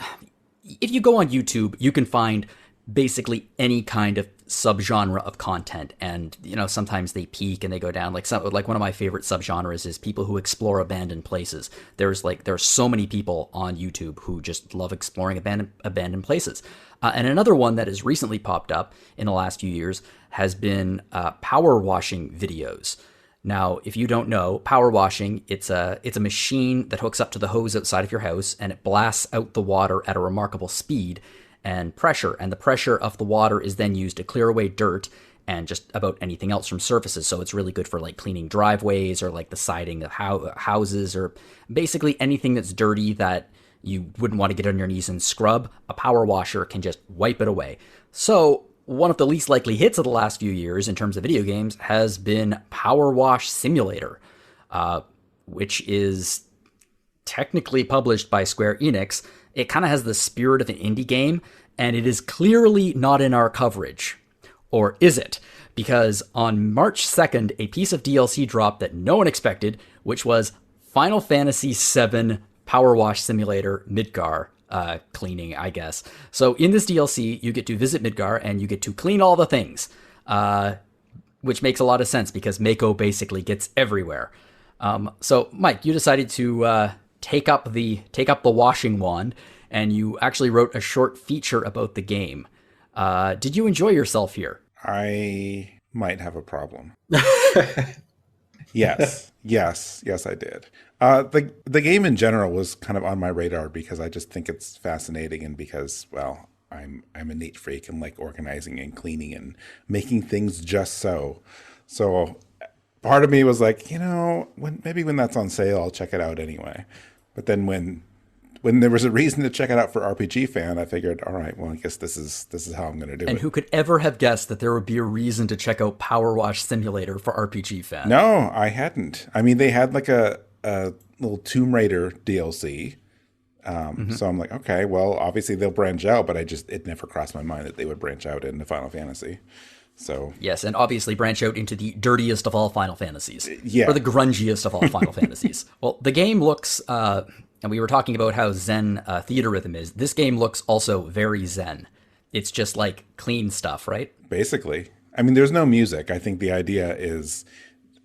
if you go on YouTube, you can find basically any kind of subgenre of content, and sometimes they peak and they go down. Like one of my favorite subgenres is people who explore abandoned places. There's so many people on YouTube who just love exploring abandoned places. And another one that has recently popped up in the last few years has been power washing videos. Now, if you don't know, power washing, it's a machine that hooks up to the hose outside of your house, and it blasts out the water at a remarkable speed and pressure. And the pressure of the water is then used to clear away dirt and just about anything else from surfaces. So it's really good for like cleaning driveways or like the siding of houses, or basically anything that's dirty that you wouldn't want to get on your knees and scrub. A power washer can just wipe it away. So one of the least likely hits of the last few years in terms of video games has been PowerWash Simulator, which is technically published by Square Enix. It kind of has the spirit of an indie game, and it is clearly not in our coverage. Or is it? Because on March 2nd, a piece of DLC dropped that no one expected, which was Final Fantasy VII PowerWash Simulator Midgar. Cleaning, I guess. So in this DLC, you get to visit Midgar and you get to clean all the things, which makes a lot of sense because Mako basically gets everywhere. So Mike, you decided to take up the washing wand, and you actually wrote a short feature about the game. Did you enjoy yourself here? I might have a problem. Yes, I did. The game in general was kind of on my radar because I just think it's fascinating, and because, well, I'm a neat freak and like organizing and cleaning and making things just so. So part of me was like, when that's on sale, I'll check it out anyway. But then when there was a reason to check it out for RPG fan, I figured, all right, well, I guess this is how I'm going to do it. And who could ever have guessed that there would be a reason to check out PowerWash Simulator for RPG fan? No, I hadn't. I mean, they had like a little Tomb Raider DLC. So I'm like, okay, well, obviously they'll branch out, but it never crossed my mind that they would branch out into Final Fantasy. So yes, and obviously branch out into the dirtiest of all Final Fantasies. Yeah. Or the grungiest of all Final Fantasies. Well, the game looks, and we were talking about how zen Theatrhythm is. This game looks also very zen. It's just like clean stuff, right? Basically. I mean, there's no music. I think the idea is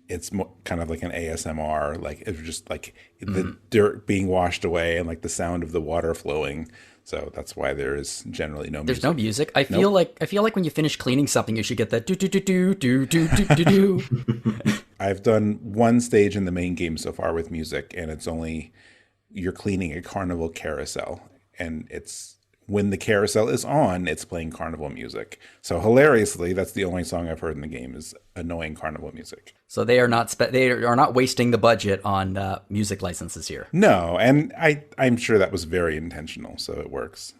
it's kind of like an ASMR, like it's just like the dirt being washed away and like the sound of the water flowing. So that's why there is generally no music. There's no music. I feel like when you finish cleaning something, you should get that do do do do do do do do do. I've done one stage in the main game so far with music, and it's only you're cleaning a carnival carousel, and it's when the carousel is on, it's playing carnival music. So hilariously, that's the only song I've heard in the game is annoying carnival music. So they are not wasting the budget on music licenses here. No, and I'm sure that was very intentional, so it works.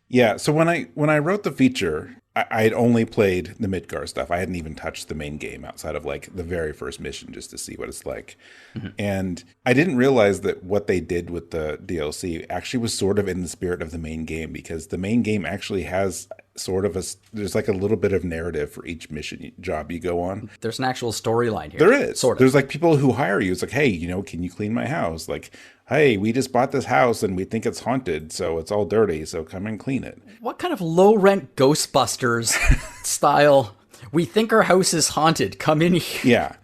Yeah. So when I wrote the feature, I'd only played the Midgar stuff. I hadn't even touched the main game outside of like the very first mission just to see what it's like. Mm-hmm. And I didn't realize that what they did with the DLC actually was sort of in the spirit of the main game, because the main game actually has sort of there's like a little bit of narrative for each mission job you go on. There's an actual storyline here. There is. Sort of. There's like people who hire you. It's like, hey, can you clean my house? Like, hey, we just bought this house and we think it's haunted, so it's all dirty, so come and clean it. What kind of low-rent Ghostbusters style, we think our house is haunted, come in here? Yeah.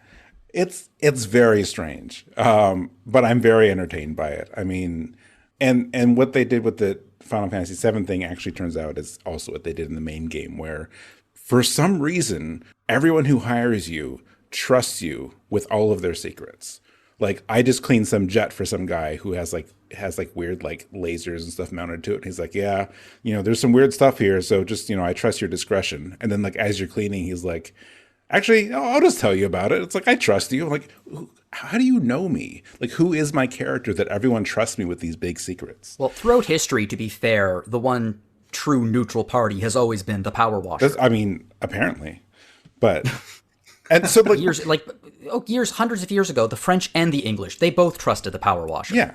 It's very strange, but I'm very entertained by it. I mean, and what they did with the Final Fantasy VII thing actually turns out is also what they did in the main game, where for some reason, everyone who hires you trusts you with all of their secrets. Like, I just cleaned some jet for some guy who has weird like lasers and stuff mounted to it. And he's like, yeah, there's some weird stuff here. So just, I trust your discretion. And then like, as you're cleaning, he's like, actually, I'll just tell you about it. It's like, I trust you. I'm like, how do you know me? Like, who is my character that everyone trusts me with these big secrets? Well, throughout history, to be fair, the one true neutral party has always been the power washer. I mean, apparently, but and so years, hundreds of years ago, the French and the English, they both trusted the power washer. Yeah.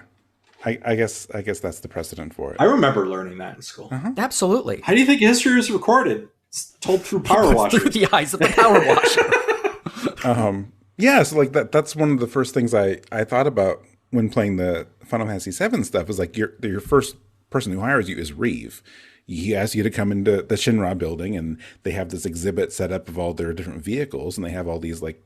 I guess that's the precedent for it. I remember learning that in school. Uh-huh. Absolutely. How do you think history is recorded? It's told through power washers. Through the eyes of the power washer. Yeah, so like that's one of the first things I thought about when playing the Final Fantasy VII stuff is like your first person who hires you is Reeve. He asks you to come into the Shinra building, and they have this exhibit set up of all their different vehicles, and they have all these like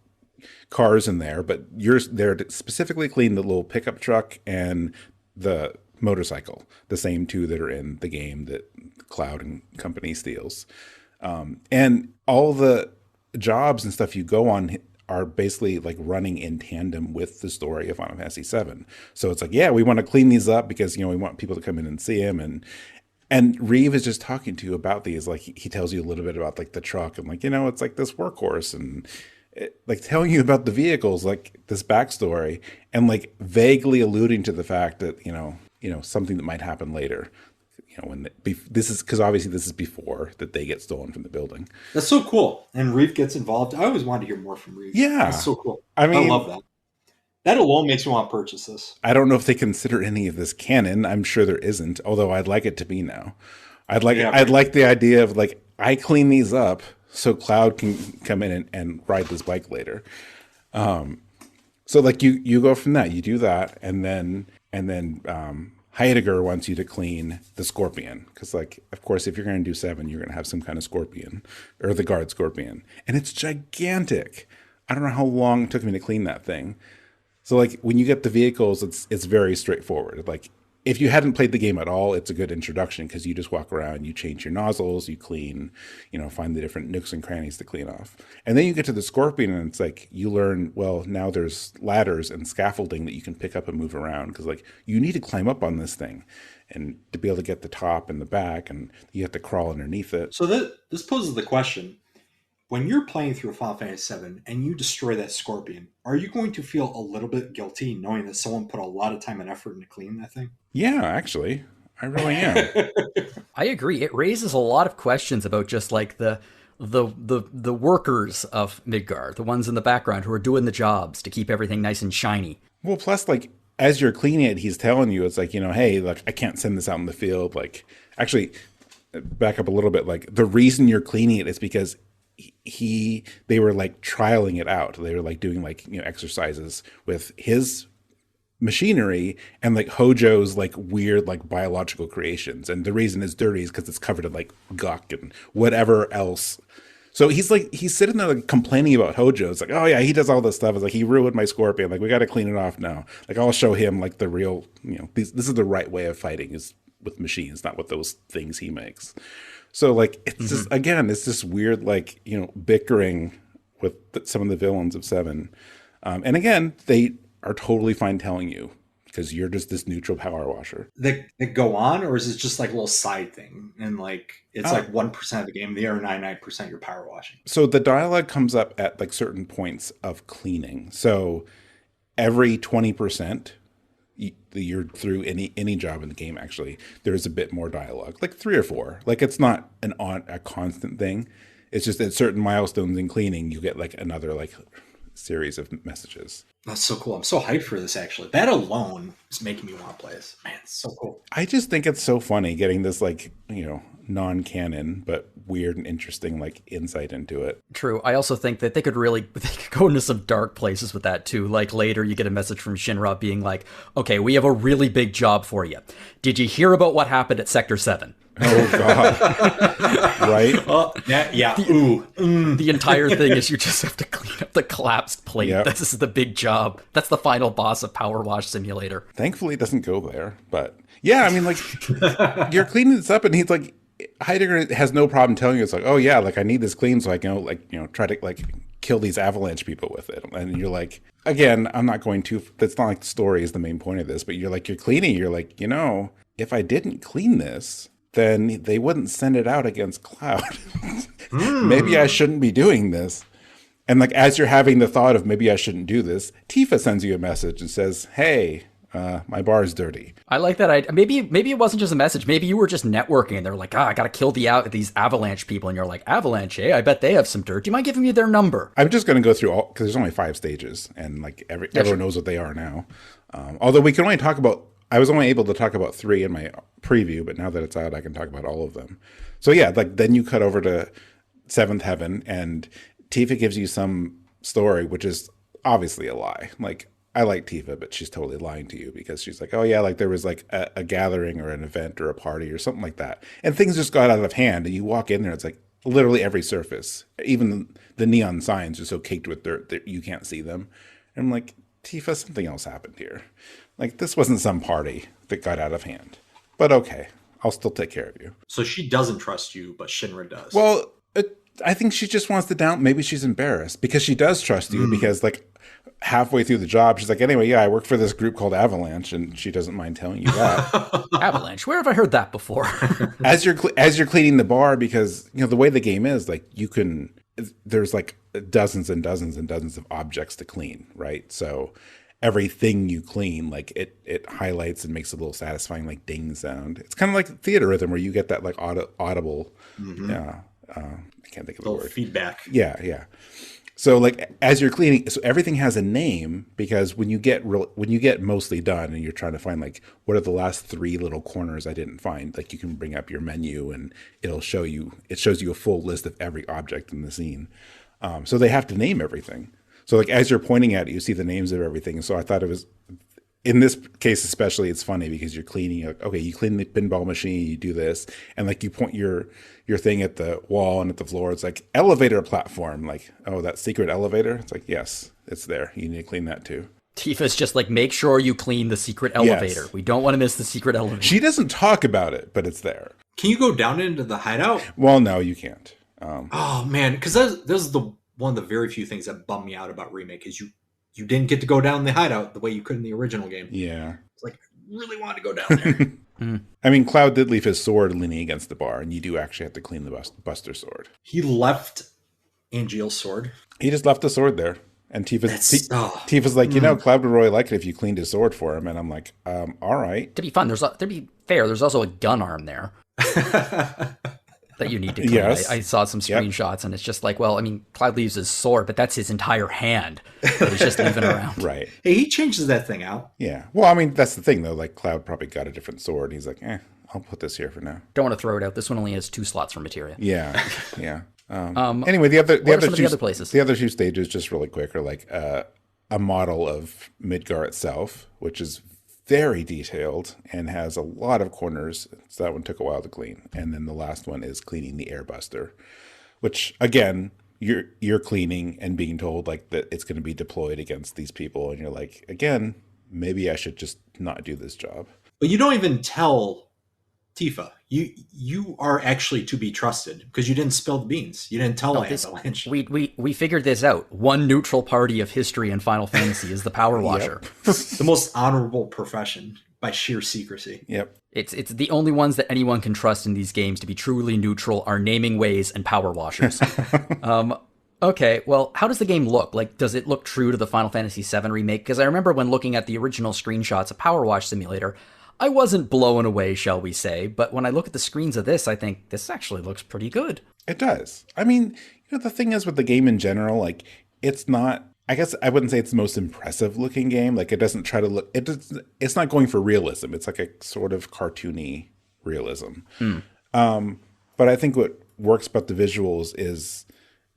cars in there, but you're there to specifically clean the little pickup truck and the motorcycle, the same two that are in the game that Cloud and company steals. And all the jobs and stuff you go on are basically like running in tandem with the story of Final Fantasy VII. So it's like, yeah, we want to clean these up because, we want people to come in and see them. And Reeve is just talking to you about these. Like he tells you a little bit about like the truck and like, it's like this workhorse and like telling you about the vehicles, like this backstory, and like vaguely alluding to the fact that, something that might happen later. This is because obviously this is before that they get stolen from the building. That's so cool. And Reeve gets involved. I always wanted to hear more from Reeve. Yeah. That's so cool. I mean, I love that. That alone makes me want to purchase this. I don't know if they consider any of this canon. I'm sure there isn't, although I'd like it to be now. I'd like the idea of like, I clean these up so Cloud can come in and ride this bike later. So like you go from that, you do that, and then Heidegger wants you to clean the Scorpion. Because, like, of course, if you're going to do 7, you're going to have some kind of Scorpion. Or the Guard Scorpion. And it's gigantic. I don't know how long it took me to clean that thing. So, like, when you get the vehicles, it's very straightforward. Like, if you hadn't played the game at all, it's a good introduction. Because you just walk around, you change your nozzles, you clean, find the different nooks and crannies to clean off. And then you get to the Scorpion, and it's like, you learn, well, now there's ladders and scaffolding that you can pick up and move around. Because, like, you need to climb up on this thing. And to be able to get the top and the back, and you have to crawl underneath it. So this poses the question. When you're playing through Final Fantasy VII and you destroy that Scorpion, are you going to feel a little bit guilty knowing that someone put a lot of time and effort into cleaning that thing? Yeah, actually. I really am. I agree. It raises a lot of questions about just like the workers of Midgar, the ones in the background who are doing the jobs to keep everything nice and shiny. Well, plus, like, as you're cleaning it, he's telling you, it's like, hey, like, I can't send this out in the field. Like, actually, back up a little bit. Like, the reason you're cleaning it is because they were like trialing it out. They were like doing like, exercises with his machinery and like Hojo's like weird like biological creations. And the reason it's dirty is because it's covered in like guck and whatever else. So he's sitting there like complaining about Hojo. It's like, oh yeah, he does all this stuff. It's like, he ruined my Scorpion. Like, we got to clean it off now. Like, I'll show him like the real, this is the right way of fighting, is with machines, not with those things he makes. So, like, it's just, again, it's this weird, like, bickering with some of the villains of 7. And again, they are totally fine telling you, because you're just this neutral power washer. They go on, or is it just like a little side thing? And, like, it's like 1% of the game, the other 99% you're power washing. So the dialogue comes up at, like, certain points of cleaning. So every 20%... you're through any job in the game, actually, there's a bit more dialogue, like 3 or 4. Like, it's not a constant thing. It's just at certain milestones in cleaning, you get like another like series of messages. That's so cool. I'm so hyped for this, actually. That alone is making me want to play this. Man, it's so cool. I just think it's so funny getting this like, non-canon but weird and interesting like insight into it. True. I also think that they could go into some dark places with that too. Like, later you get a message from Shinra being like, okay, we have a really big job for you. Did you hear about what happened at Sector 7? Oh god. Right? Yeah. The entire thing is you just have to clean up the collapsed plate. Yep. This is the big job. That's the final boss of PowerWash Simulator. Thankfully it doesn't go there, but yeah, I mean, like, you're cleaning this up, and he's like, Heidegger has no problem telling you, it's like, oh yeah, like, I need this clean so I can, try to like kill these Avalanche people with it. And you're like, again, I'm not going to, that's not like the story is the main point of this, but you're like, you're cleaning, you're like, if I didn't clean this, then they wouldn't send it out against Cloud. Maybe I shouldn't be doing this. And like, as you're having the thought of maybe I shouldn't do this, Tifa sends you a message and says, hey, my bar is dirty. I like that. Maybe it wasn't just a message. Maybe you were just networking and they're like, I got to kill these Avalanche people. And you're like, Avalanche, I bet they have some dirt. Do you mind giving me their number? I'm just going to go through all, because there's only 5 stages and like everyone knows what they are now. Although we can only talk about, I was only able to talk about 3 in my preview, but now that it's out, I can talk about all of them. So yeah, like then you cut over to 7th Heaven and Tifa gives you some story, which is obviously a lie. Like, I like Tifa, but she's totally lying to you because she's like, oh yeah, like there was like a gathering or an event or a party or something like that. And things just got out of hand and you walk in there, it's like literally every surface, even the neon signs are so caked with dirt that you can't see them. And I'm like, Tifa, something else happened here. Like this wasn't some party that got out of hand. But okay, I'll still take care of you. So she doesn't trust you, but Shinra does. Well, I think she just wants to down. Maybe she's embarrassed because she does trust you because like halfway through the job, she's like, anyway, yeah, I work for this group called Avalanche, and she doesn't mind telling you that. Avalanche. Where have I heard that before? as you're cleaning the bar, because you know the way the game is, like there's like dozens and dozens and dozens of objects to clean, right? So everything you clean, like it highlights and makes a little satisfying like ding sound. It's kind of like Theatrhythm where you get that like audible. I can't think of the word. Feedback. Yeah. So like as you're cleaning, so everything has a name because when you get mostly done and you're trying to find like what are the last 3 little corners I didn't find, like you can bring up your menu and it shows you a full list of every object in the scene. So they have to name everything. So like as you're pointing at it, you see the names of everything. So I thought it was, in this case especially, it's funny because you're cleaning. Okay, you clean the pinball machine, you do this, and like you point your thing at the wall and at the floor. It's like elevator platform. Like, oh, that secret elevator. It's like, yes, it's there. You need to clean that too. Tifa's just like, make sure you clean the secret elevator. Yes. We don't want to miss the secret elevator. She doesn't talk about it, but it's there. Can you go down into the hideout? Well, no, you can't. Oh man, because this is one of the very few things that bummed me out about Remake is you didn't get to go down the hideout the way you could in the original game. Yeah. It's like, I really wanted to go down there. I mean, Cloud did leave his sword leaning against the bar, and you do actually have to clean the Buster sword. He left Angeal's sword. He just left the sword there. And Tifa's like, Cloud would really like it if you cleaned his sword for him. And I'm like, all right. To be fair, there's also a gun arm there. That you need to clean. Yes. I saw some screenshots and it's just like, well, I mean, Cloud leaves his sword, but that's his entire hand that he's just leaving around. Right. Hey, he changes that thing out. Yeah. Well, I mean, that's the thing though. Like Cloud probably got a different sword. He's like, I'll put this here for now. Don't want to throw it out. This one only has 2 slots for materia. Yeah. Yeah. Anyway, the other places. The other 2 stages, just really quick, are like a model of Midgar itself, which is very detailed and has a lot of corners. So that one took a while to clean. And then the last one is cleaning the airbuster, which again, you're cleaning and being told like that it's going to be deployed against these people. And you're like, again, maybe I should just not do this job. But you don't even tell Tifa. You are actually to be trusted because you didn't spill the beans. You didn't tell Avalanche. We figured this out. One neutral party of history in Final Fantasy is the power washer. The most honorable profession by sheer secrecy. Yep. It's the only ones that anyone can trust in these games to be truly neutral are naming ways and power washers. Okay, well, how does the game look? Like, does it look true to the Final Fantasy VII Remake? Because I remember when looking at the original screenshots of Power Wash Simulator, I wasn't blown away, shall we say, but when I look at the screens of this, I think this actually looks pretty good. It does. I mean, the thing is with the game in general, like, it's not, I guess I wouldn't say it's the most impressive looking game. Like, it doesn't try to look, it's not going for realism. It's like a sort of cartoony realism. But I think what works about the visuals is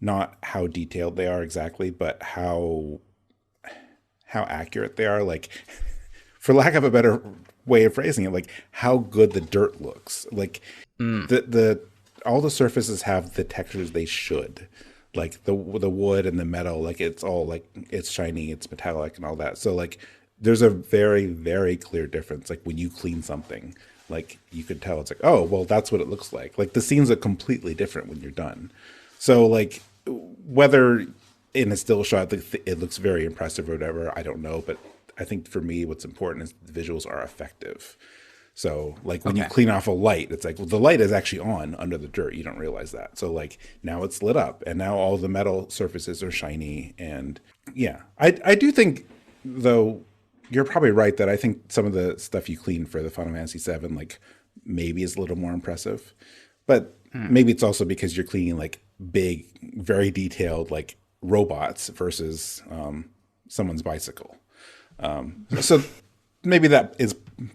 not how detailed they are exactly, but how accurate they are. Like, for lack of a better way of phrasing it, like how good the dirt looks. Like the all the surfaces have the textures they should. Like the wood and the metal, like it's all like it's shiny, it's metallic and all that. So like there's a very, very clear difference. Like when you clean something, like you could tell it's like, oh, well, that's what it looks like. Like the scenes are completely different when you're done. So like whether in a still shot it looks very impressive or whatever, I don't know. But I think for me, what's important is the visuals are effective. So like when you clean off a light, it's like, well, the light is actually on under the dirt. You don't realize that. So like now it's lit up and now all the metal surfaces are shiny. And yeah, I do think though, you're probably right that I think some of the stuff you clean for the Final Fantasy VII, like maybe is a little more impressive, but maybe it's also because you're cleaning like big, very detailed, like robots versus someone's bicycle. So maybe that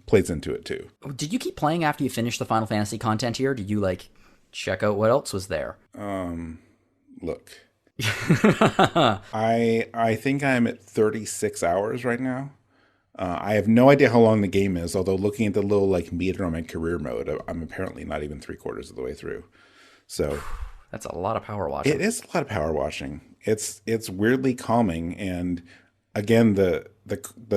plays into it too. Did you keep playing after you finished the Final Fantasy content here? Did you like check out what else was there? Look, I think I'm at 36 hours right now. I have no idea how long the game is, although looking at the little like meter on my career mode, I'm apparently not even 3/4 of the way through. So That's a lot of power washing. it is a lot of power washing. It's weirdly calming, and again the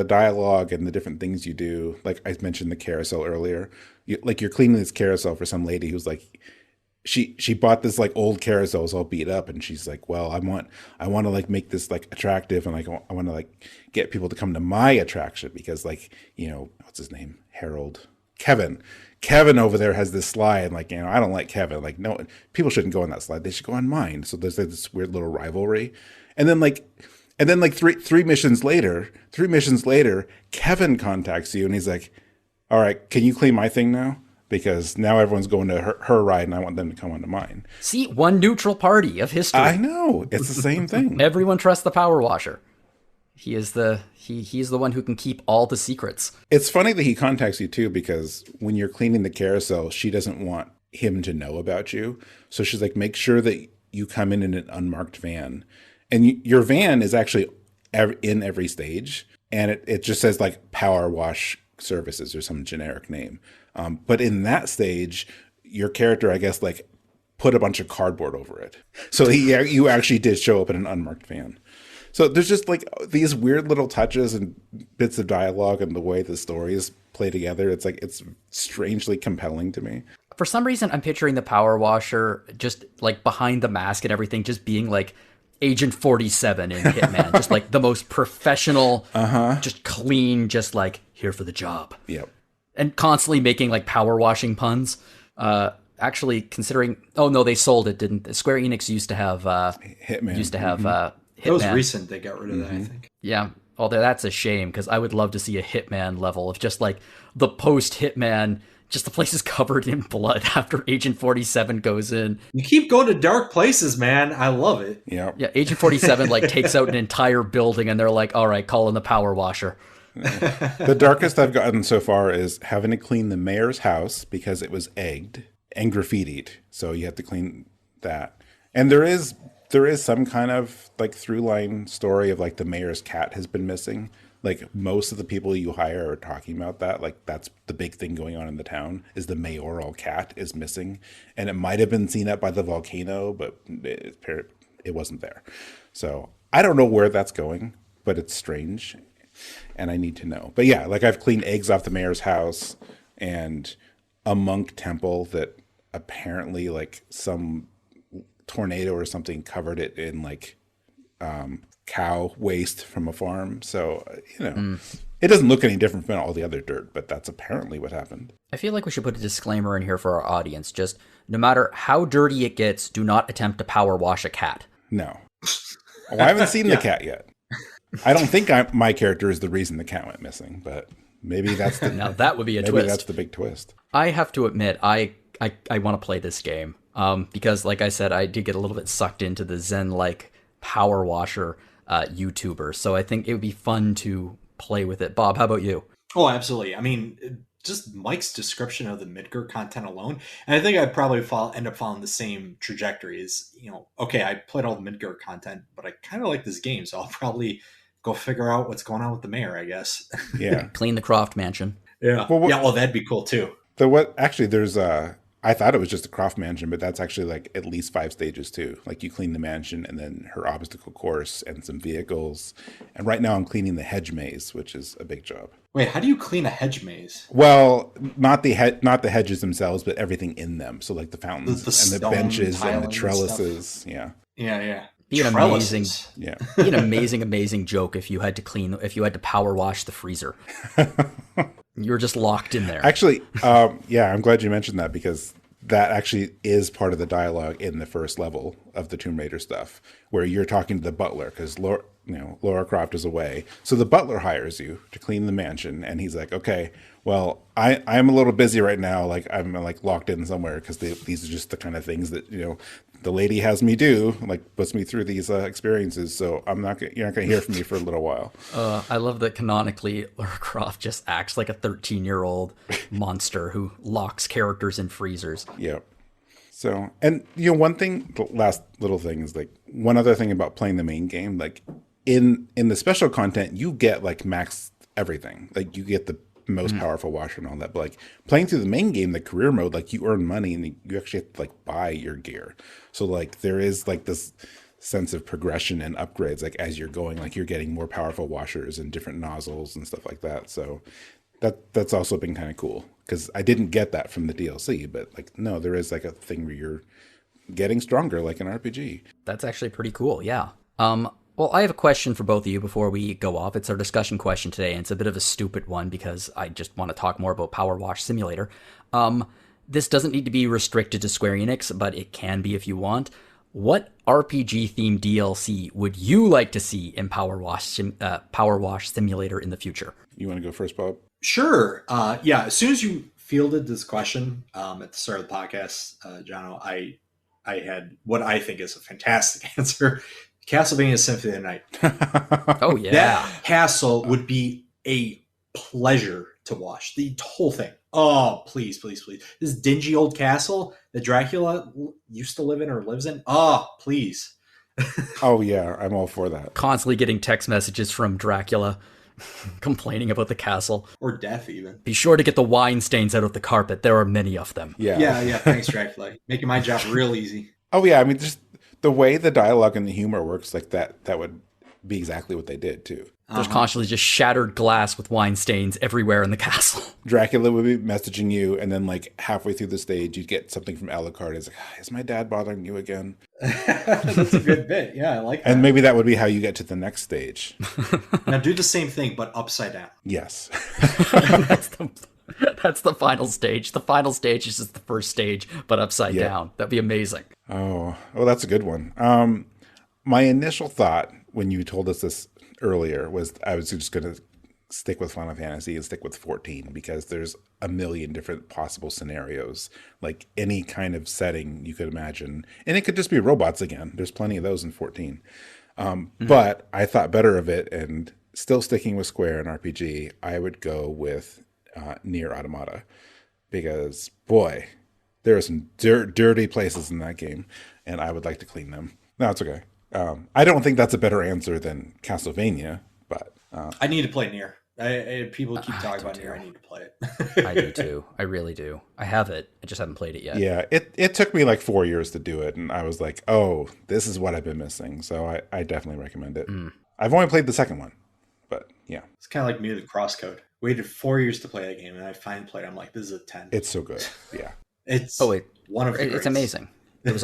dialogue and the different things you do. Like I mentioned the carousel earlier. You're cleaning this carousel for some lady who's like, she bought this like old carousel, it's all beat up, and she's like, well, I want to like make this like attractive, and like I want to like get people to come to my attraction because like, you know, what's his name, Harold, Kevin over there has this slide, like, you know, I don't like Kevin, like, no, people shouldn't go on that slide, they should go on mine. So there's like this weird little rivalry, and then like three missions later, Kevin contacts you and he's like, all right, can you clean my thing now? Because now everyone's going to her ride and I want them to come onto mine. See, one neutral party of history. I know. It's the same thing. Everyone trusts the power washer. He is he's the one who can keep all the secrets. It's funny that he contacts you too, because when you're cleaning the carousel, she doesn't want him to know about you. So she's like, make sure that you come in an unmarked van. And your van is actually in every stage. And it just says like Power Wash Services or some generic name. But in that stage, your character, I guess, like put a bunch of cardboard over it. So you actually did show up in an unmarked van. So there's just like these weird little touches and bits of dialogue and the way the stories play together. It's like, it's strangely compelling to me. For some reason, I'm picturing the power washer just like behind the mask and everything, just being like Agent 47 in Hitman, just like the most professional, just clean, just like here for the job. Yep. And constantly making like power washing puns. Actually, considering, oh no, they sold it, didn't they? Square Enix used to have Hitman. Hitman. That was recent. They got rid of that, I think. Yeah. Although that's a shame, because I would love to see a Hitman level of just like the post Hitman. Just the place is covered in blood after Agent 47 goes in. You keep going to dark places, man. I love it. Yeah. Yeah, Agent 47 like takes out an entire building and they're like, all right, call in the power washer. The darkest I've gotten so far is having to clean the mayor's house because it was egged and graffitied. So you have to clean that. And there is some kind of like through line story of like the mayor's cat has been missing. Like most of the people you hire are talking about that. Like that's the big thing going on in the town is the mayoral cat is missing. And it might have been seen up by the volcano, but it wasn't there. So I don't know where that's going, but it's strange. And I need to know. But yeah, like I've cleaned eggs off the mayor's house and a monk temple that apparently like some tornado or something covered it in like cow waste from a farm. So, you know, it doesn't look any different from all the other dirt, but that's apparently what happened. I feel like we should put a disclaimer in here for our audience. Just no matter how dirty it gets, do not attempt to power wash a cat. No. Oh, I haven't seen the cat yet. I don't think my character is the reason the cat went missing, but maybe that's the now that would be a maybe twist. That's the big twist. I have to admit, I want to play this game because, like I said, I did get a little bit sucked into the Zen-like power washer YouTuber, so I think it would be fun to play with it. Bob, how about you? Oh, absolutely. I mean, just Mike's description of the Midgar content alone, and I think I'd probably end up following the same trajectory. Is, you know, okay, I played all the Midgar content, but I kind of like this game, so I'll probably go figure out what's going on with the mayor, I guess. Yeah. Clean the Croft mansion. Yeah. Well, that'd be cool too. There's I thought it was just a Croft mansion, but that's actually like at least 5 stages too. Like you clean the mansion and then her obstacle course and some vehicles. And right now I'm cleaning the hedge maze, which is a big job. Wait, how do you clean a hedge maze? Well, not the hedges themselves, but everything in them. So like the fountains and the benches and the trellises. Yeah. Yeah. Be an amazing joke if you had to power wash the freezer. You're just locked in there. Actually, yeah, I'm glad you mentioned that because that actually is part of the dialogue in the first level of the Tomb Raider stuff, where you're talking to the butler because Lara Croft is away. So the butler hires you to clean the mansion, and he's like, "Okay, well, I'm a little busy right now. Like I'm like locked in somewhere because these are just the kind of things that the lady has me do, like puts me through these experiences. So you're not gonna hear from me for a little while." I love that canonically Lara Croft just acts like a 13-year-old monster who locks characters in freezers. Yep. So, and one thing, the last little thing is like one other thing about playing the main game, like in the special content, you get like max everything. Like you get the most powerful washer and all that. But like playing through the main game, the career mode, like you earn money and you actually have to like buy your gear. So like there is like this sense of progression and upgrades, like as you're going, like you're getting more powerful washers and different nozzles and stuff like that. So that's also been kind of cool because I didn't get that from the DLC, but like, no, there is like a thing where you're getting stronger like an RPG. That's actually pretty cool. Yeah. Well, I have a question for both of you before we go off. It's our discussion question today, and it's a bit of a stupid one because I just want to talk more about PowerWash Simulator. This doesn't need to be restricted to Square Enix, but it can be if you want. What RPG-themed DLC would you like to see in PowerWash Simulator in the future? You want to go first, Bob? Sure. Yeah, as soon as you fielded this question at the start of the podcast, Jono, I had what I think is a fantastic answer. Castlevania Symphony of the Night. Oh, yeah. That castle would be a pleasure to watch. The whole thing. Oh, please, please, please. This dingy old castle that Dracula used to live in or lives in. Oh, please. Oh, yeah. I'm all for that. Constantly getting text messages from Dracula complaining about the castle. Or death, even. Be sure to get the wine stains out of the carpet. There are many of them. Yeah. Yeah. Thanks, Dracula. Making my job real easy. Oh, yeah. I mean, just the way the dialogue and the humor works, like that would be exactly what they did, too. There's constantly just shattered glass with wine stains everywhere in the castle. Dracula would be messaging you, and then like halfway through the stage, you'd get something from Alucard. It's like, is my dad bothering you again? That's a good bit. Yeah, I like that. And maybe that would be how you get to the next stage. Now do the same thing, but upside down. Yes. That's the final stage. The final stage is just the first stage, but upside down. That'd be amazing. Oh, that's a good one. My initial thought when you told us this earlier was I was just going to stick with Final Fantasy and stick with 14 because there's a million different possible scenarios, like any kind of setting you could imagine. And it could just be robots again. There's plenty of those in 14. But I thought better of it, and still sticking with Square and RPG, I would go with Nier Automata because, boy, there are some dirty places in that game, and I would like to clean them. No, it's okay. I don't think that's a better answer than Castlevania, but I need to play Nier. People keep talking about Nier. I need to play it. I do too. I really do. I have it. I just haven't played it yet. Yeah, it took me like 4 years to do it, and I was like, oh, this is what I've been missing. So I definitely recommend it. I've only played the second one, but yeah. It's kind of like me with Crosscode. Waited 4 years to play that game, and I finally played it. I'm like, this is a 10. It's so good. Yeah. It's one of the It's greats. amazing. It was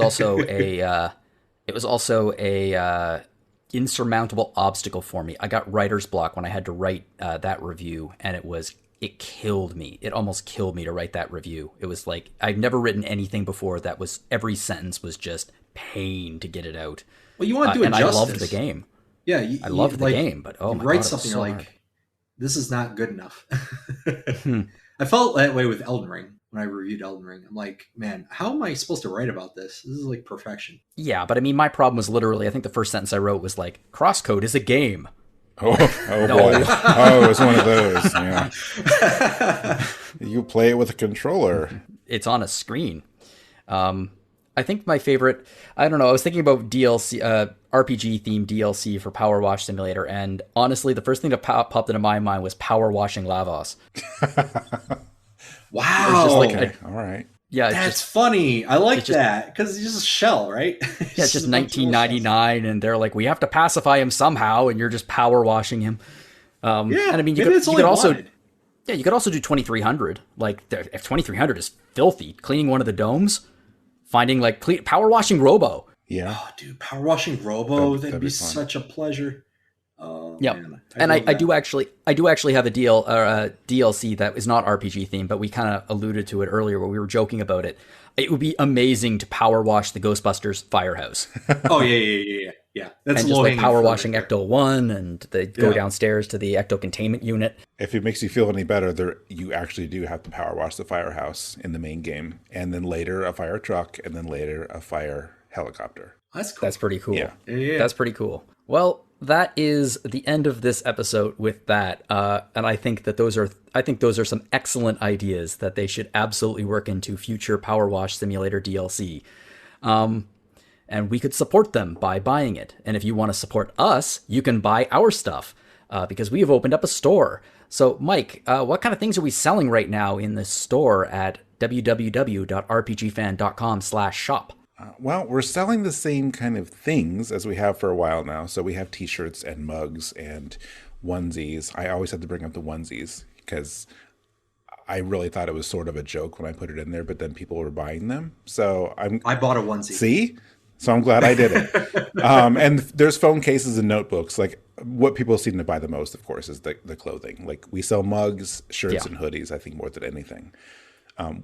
also a insurmountable obstacle for me. I got writer's block when I had to write that review, and it killed me. It almost killed me to write that review. It was like, I've never written anything before that was, every sentence was just pain to get it out. Well, you want to do it and justice. I loved the game. Yeah, I loved the game, but oh my god, write something so like, hard. this is not good enough. I felt that way with Elden Ring when I reviewed Elden Ring. I'm like, man, how am I supposed to write about this? This is like perfection. Yeah, but I mean, my problem was literally, I think the first sentence I wrote was like, Crosscode is a game. Oh No. boy. Oh, it was one of those. Yeah. You play it with a controller. It's on a screen. I think my favorite, I don't know, I was thinking about DLC, RPG themed DLC for Power Wash Simulator, and honestly, the first thing that popped into my mind was Power Washing Lavos. Wow. Okay. All right. Yeah, That's funny. I like that because it's just a shell, right? Yeah, it's just 1999, and they're like, we have to pacify him somehow, and you're just power washing him. And I mean, you could also do 2300. Like, if 2300 is filthy, cleaning one of the domes, finding like power washing Robo. Yeah. Oh, dude, power washing Robo, that'd be such a pleasure. Yeah, and I do actually have a DLC that is not RPG themed, but we kind of alluded to it earlier where we were joking about it. It would be amazing to power wash the Ghostbusters firehouse. Oh yeah. That's and just like power washing Ecto 1, and they go downstairs to the Ecto containment unit. If it makes you feel any better, you actually do have to power wash the firehouse in the main game, and then later a fire truck, and then later a fire helicopter. That's cool. That's pretty cool. Yeah. Yeah. That's pretty cool. Well, that is the end of this episode with that. And I think that those are some excellent ideas that they should absolutely work into future PowerWash Simulator DLC. And we could support them by buying it. And if you want to support us, you can buy our stuff because we have opened up a store. So, Mike, what kind of things are we selling right now in the store at www.rpgfan.com/shop? Well, we're selling the same kind of things as we have for a while now. So we have t-shirts and mugs and onesies. I always have to bring up the onesies because I really thought it was sort of a joke when I put it in there, but then people were buying them. So I bought a onesie. See? So I'm glad I did it. And there's phone cases and notebooks. Like what people seem to buy the most, of course, is the clothing. Like we sell mugs, shirts, and hoodies, I think, more than anything.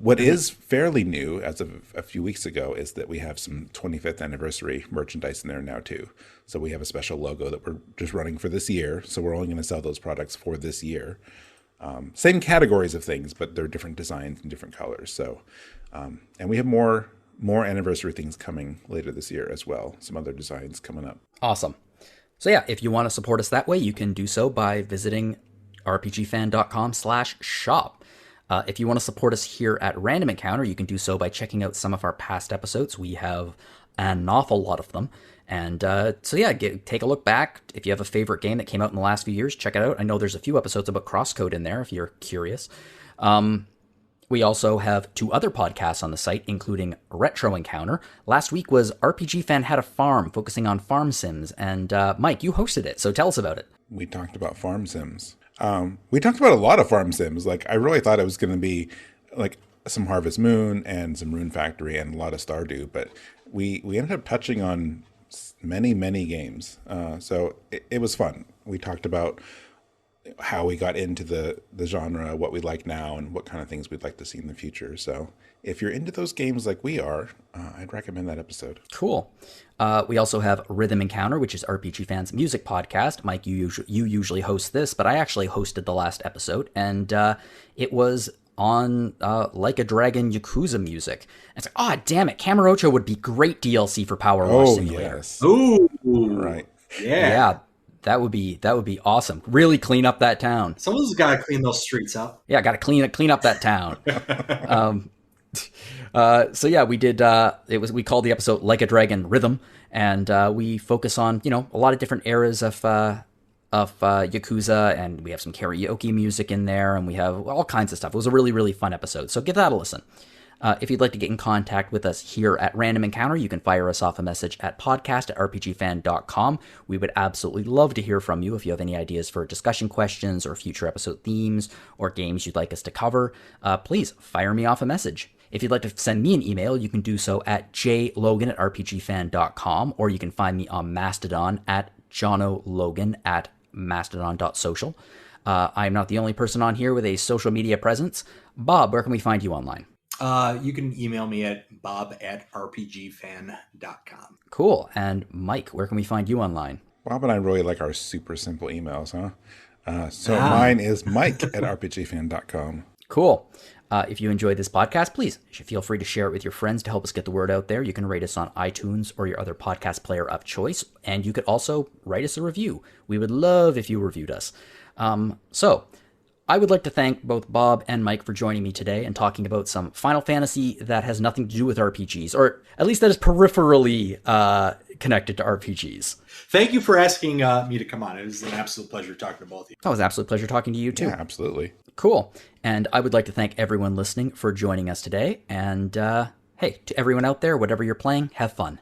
What is fairly new as of a few weeks ago is that we have some 25th anniversary merchandise in there now too. So we have a special logo that we're just running for this year. So we're only going to sell those products for this year. Same categories of things, but they're different designs and different colors. So, and we have more anniversary things coming later this year as well. Some other designs coming up. Awesome. So yeah, if you want to support us that way, you can do so by visiting rpgfan.com/shop. If you want to support us here at Random Encounter, you can do so by checking out some of our past episodes. We have an awful lot of them. And so yeah, take a look back. If you have a favorite game that came out in the last few years, check it out. I know there's a few episodes about Crosscode in there if you're curious. We also have 2 other podcasts on the site, including Retro Encounter. Last week was RPG Fan Had a Farm, focusing on farm sims. And Mike, you hosted it, so tell us about it. We talked about farm sims. We talked about a lot of farm sims. Like I really thought it was going to be like some Harvest Moon and some Rune Factory and a lot of Stardew, but we ended up touching on many games. So it was fun. We talked about how we got into the genre, what we like now, and what kind of things we'd like to see in the future. So if you're into those games like we are, I'd recommend that episode. Cool. We also have Rhythm Encounter, which is RPG Fans' music podcast. Mike, you usually host this, but I actually hosted the last episode, and it was on Like a Dragon Yakuza music. And it's like, damn it, Kamurocho would be great DLC for PowerWash Simulator. Yes. Ooh, right. Yeah. That would be awesome. Really clean up that town. Someone's got to clean those streets up. Yeah, got to clean up that town. So yeah, we did. We called the episode "Like a Dragon Rhythm," and we focus on a lot of different eras of Yakuza, and we have some karaoke music in there, and we have all kinds of stuff. It was a really fun episode. So give that a listen. If you'd like to get in contact with us here at Random Encounter, you can fire us off a message at podcast@rpgfan.com. We would absolutely love to hear from you if you have any ideas for discussion questions or future episode themes or games you'd like us to cover. Please fire me off a message. If you'd like to send me an email, you can do so at jlogan@rpgfan.com, or you can find me on Mastodon at jonologan@mastodon.social. I'm not the only person on here with a social media presence. Bob, where can we find you online? You can email me at bob@rpgfan.com. Cool. And Mike, where can we find you online? Bob and I really like our super simple emails, huh? Mine is mike@rpgfan.com. Cool. If you enjoyed this podcast, please feel free to share it with your friends to help us get the word out there. You can rate us on iTunes or your other podcast player of choice, and you could also write us a review. We would love if you reviewed us. So I would like to thank both Bob and Mike for joining me today and talking about some Final Fantasy that has nothing to do with RPGs, or at least that is peripherally connected to RPGs. Thank you for asking me to come on. It was an absolute pleasure talking to both of you. It was an absolute pleasure talking to you too. Yeah, absolutely. Cool. And I would like to thank everyone listening for joining us today. And hey, to everyone out there, whatever you're playing, have fun.